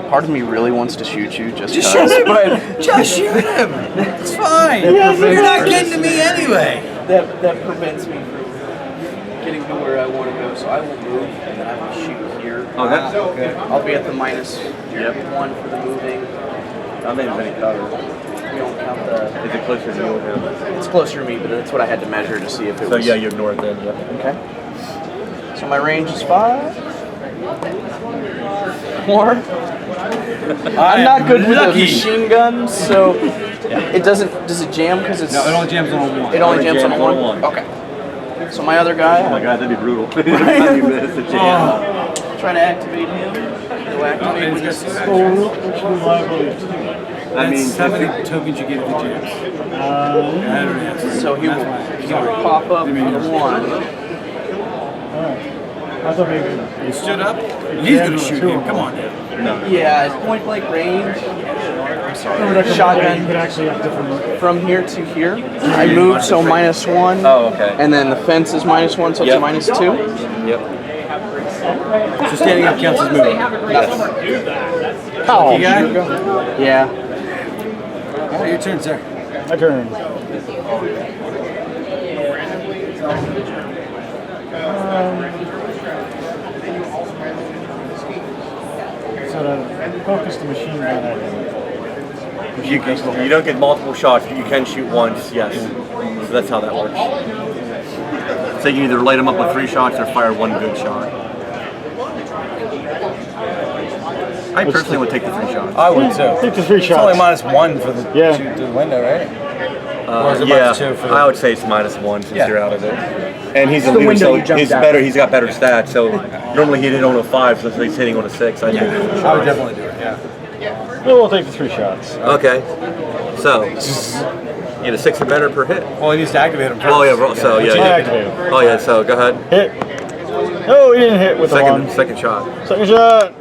Part of me really wants to shoot you just Just cause, shoot him! but Just shoot him! It's fine! You're not getting to me anyway! that prevents me from getting to where I want to go, so I will move and then I will shoot here. Okay. Okay. I'll be at the -1 for the moving. I'm in any cover. We don't count the... Is it closer to you or him? It's closer to me, but that's what I had to measure to see if it So was... yeah, you ignore it then, yeah. Okay. So my range is 5. 4. I'm not good with a machine gun, so it doesn't... Does it jam because it's... No, it only jams on 1. It only jams on 1? Okay. So my other guy... Oh my god, that'd be brutal. Trying to activate him. He'll activate when this is... That means how many tokens you get if it jams? So he will pop up for the 1. I thought maybe He stood up. He's going to shoot him. Come on. No. Yeah, it's point blank range. I'm sorry. Shotgun. From here to here. I moved, so -1. Oh, okay. And then the fence is -1, so it's a -2. Yep. So standing up counts as moving. Oh, You got it? yeah. Oh, your turn, sir. my turn. So to focus the machine gun at him. You don't get multiple shots, but you can shoot once, yes. So that's how that works. So you can either light them up with 3 shots or fire 1 good shot. I personally would take the 3 shots. I would too. Take the 3 shots. It's only -1 for the shoot through the window, right? Or is it Yeah, -2 for the... I would say it's -1 since you're out of it. And he's a The leader, window so you jumped he's out. better. He's got better stats. So normally he'd hit on a 5, so he's hitting on a 6. I think. I would definitely do it, yeah. Well, we'll take the 3 shots. Okay. So you get a 6 or better per hit. Well, he needs to activate him first. Oh yeah. So I activate him. Oh yeah. So go ahead. Hit. No, he didn't hit with the 1. Second shot. Second shot.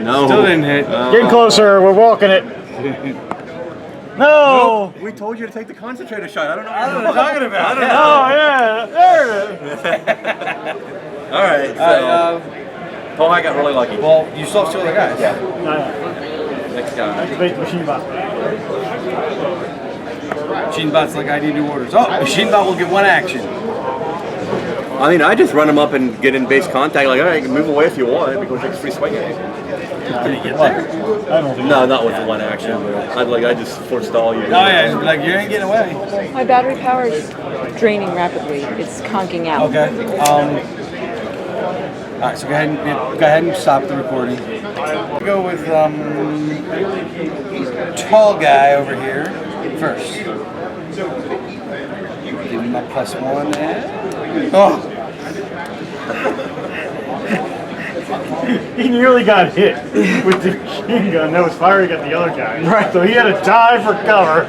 No. Still didn't hit. Getting closer. We're walking it. No. We told you to take the concentrator shot. I don't know what you're talking about. I don't know. Oh yeah. There it is. All right. So Paul, I got really lucky. Well, you still have 2 other guys. Yeah. Next guy. Activate the machine bot. Machine bot's like ID new orders. Oh, machine bot will get 1 action. I mean, I just run them up and get in base contact. Like, all right, you can move away if you want because it's free swing. Did he get there? I don't think No, not with the 1 action. But I just forestall you. Oh yeah, just be like, you ain't getting away. My battery power is draining rapidly. It's conking out. Okay. All right, so go ahead and stop the recording. Go with tall guy over here first. Give him a +1 there. Oh. He nearly got hit with the machine gun that was firing at the other guy. Right. So he had to dive for cover.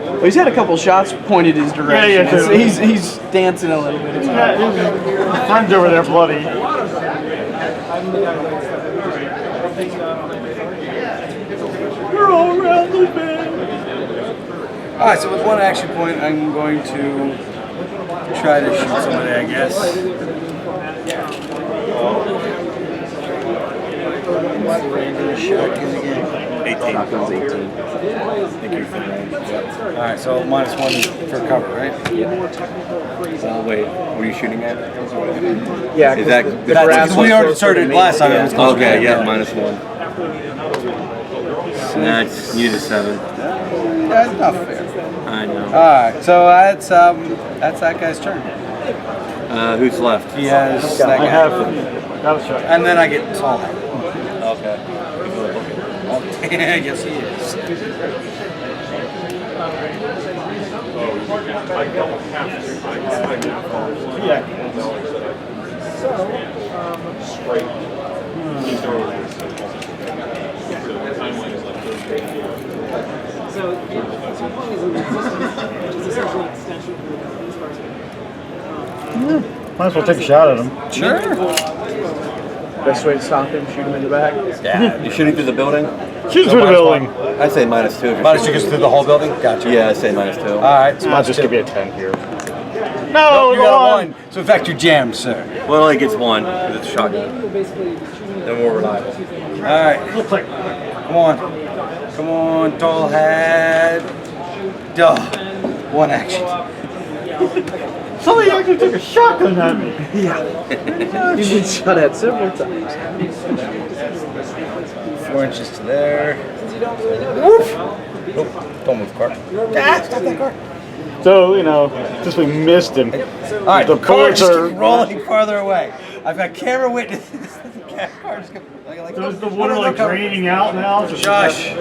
Well, he's had a couple shots pointed his direction. Yeah, So he's dancing a little bit. His friend's over there bloody. We're all around the bend. All right, so with 1 action point, I'm going to try to shoot somebody, I guess. What's the range of the shotgun again? 18. Shotgun's 18. Thank you for that. All right, so -1 for cover, right? Wait, what are you shooting at? Yeah, Is that the grass we already started last time. It was close. Okay, yeah, -1. So that's you to 7. That's not fair. I know. All right, so that's that guy's turn. Who's left? He has that guy. I have. Got a shot. And then I get tall. Okay. I guess he is. Yeah. Might as well take a shot at him. Sure. Best way to stop him, shoot him in the back. Yeah. You shooting through the building? Shoot through the building. I say -2. -2 goes through the whole building? Gotcha. Yeah, I say -2. All right, so I'll just give you a 10 here. No, you got a 1. So in fact, you're jammed, sir. Well, it gets 1 because it's a shotgun. They're more reliable. All right. Come on. Come on, tall hat. Duh. 1 action. Somebody actually took a shotgun at me. Yeah. You've been shot at several times. 4 inches to there. Woof. Oh, don't move the car. Ah, stop that car. So, since we missed him, All right, the car bullets just are keeps rolling farther away. I've got camera witnesses. The car just goes So is the water like draining out now? Shush.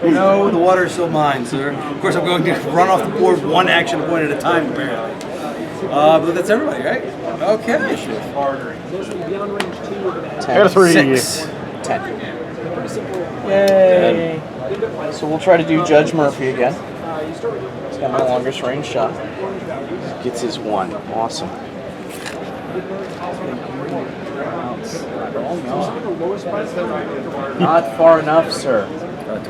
No, the water is still mine, sir. Of course, I'm going to run off the board 1 action point at a time, apparently. But that's everybody, right? Okay. I got a 3. 6. 10. Yay. So we'll try to do Judge Murphy again. He's got my longest range shot. Gets his 1. Awesome. Not far enough, sir.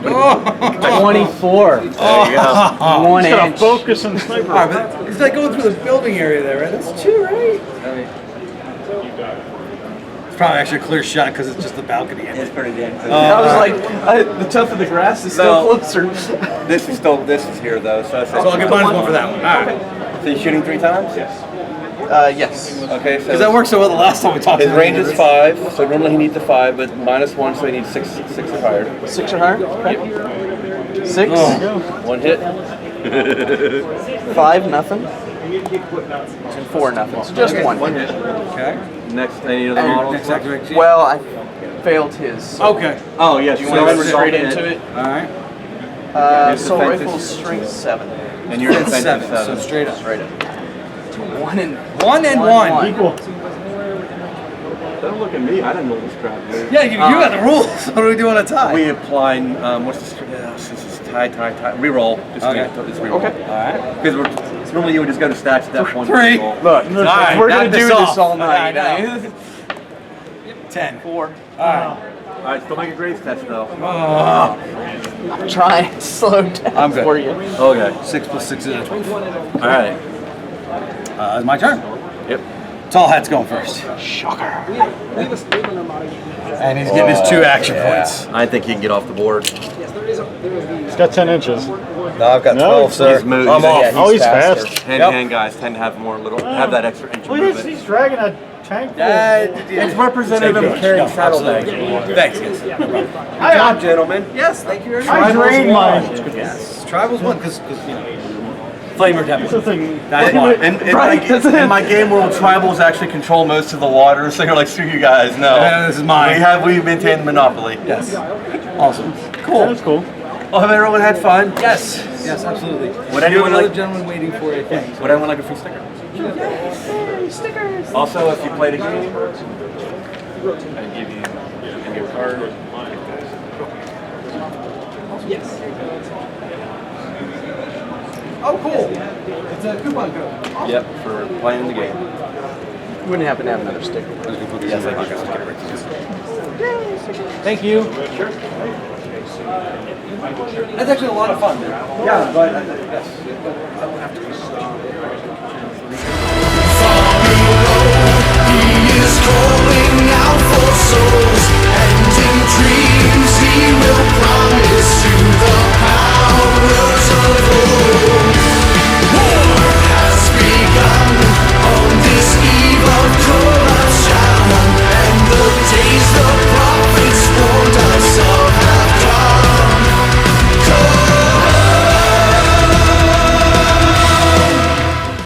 24. There you go. 1 He's got a inch. focus and sniper. All right, but it's like going through the building area there, right? That's 2, right? It's probably actually a clear shot because it's just the balcony. It's pretty damn close. I was like, the tough of the grass is still closer. This is here though, so I'll get -1 for that one. All right. So you're shooting 3 times? Yes. Yes. Okay, so Because that worked so well the last time we talked. his range is 5, so normally he needs a 5, but -1, so he needs 6 or higher. 6 or higher? Okay. 6. 1 hit. 5, nothing. And 4, nothing. So just 1. hit. Okay. Next, any other models? Next activation. Well, I failed his. Okay. Oh, yes. Do you want to go straight into it? All right. Assault rifle strength 7. And you're defensive 7. 7. So straight up. Straight up. 1 and 1. Equal. Don't look at me. I didn't know this crap. Dude. Yeah, you got the rules. What do we do on a tie? We apply. What's the? This is tie. Reroll. Just Okay. Just reroll. Okay. All right. Because normally you would just go to stats at that point. 3. Look, right, we're knock going to do this this off. all night. I know. 10. 4. All right. All right, still make a grades test though. Oh. I'm trying to slow down I'm good. for you. Okay. 6 + 6 is 12. All right. It's my turn. Yep. Tall hat's going first. Shocker. And he's getting his 2 action points. I think he can get off the board. He's got 10 inches. No, I've got 12, sir. He's moved. I'm off. Oh, he's fast. Hand guys tend to have more have that extra inch of Well, movement. he's dragging a tank. It's representative of carrying saddlebags. Thanks, yes. Good job, gentlemen. Yes, thank you very I much. drained mine. Yes, Tribals won because flamer That's the template. thing. That's why. In my game world, tribals actually control most of the water, so you're like, screw you guys. No, This is mine. we maintain the monopoly. Yes. Awesome. Cool. That's cool. Well, have everyone had fun? Yes. Yes, absolutely. Would You have anyone another like? gentleman waiting for you? Thanks. Would anyone like a free sticker? Stickers. Also, if you played a game, I give you a card. Yes. Oh, cool. It's a coupon code. Awesome. Yep, for playing the game. You wouldn't happen to have another sticker. Yes, I do. Thank you. Sure. That's actually a lot of fun. Yeah, but yes.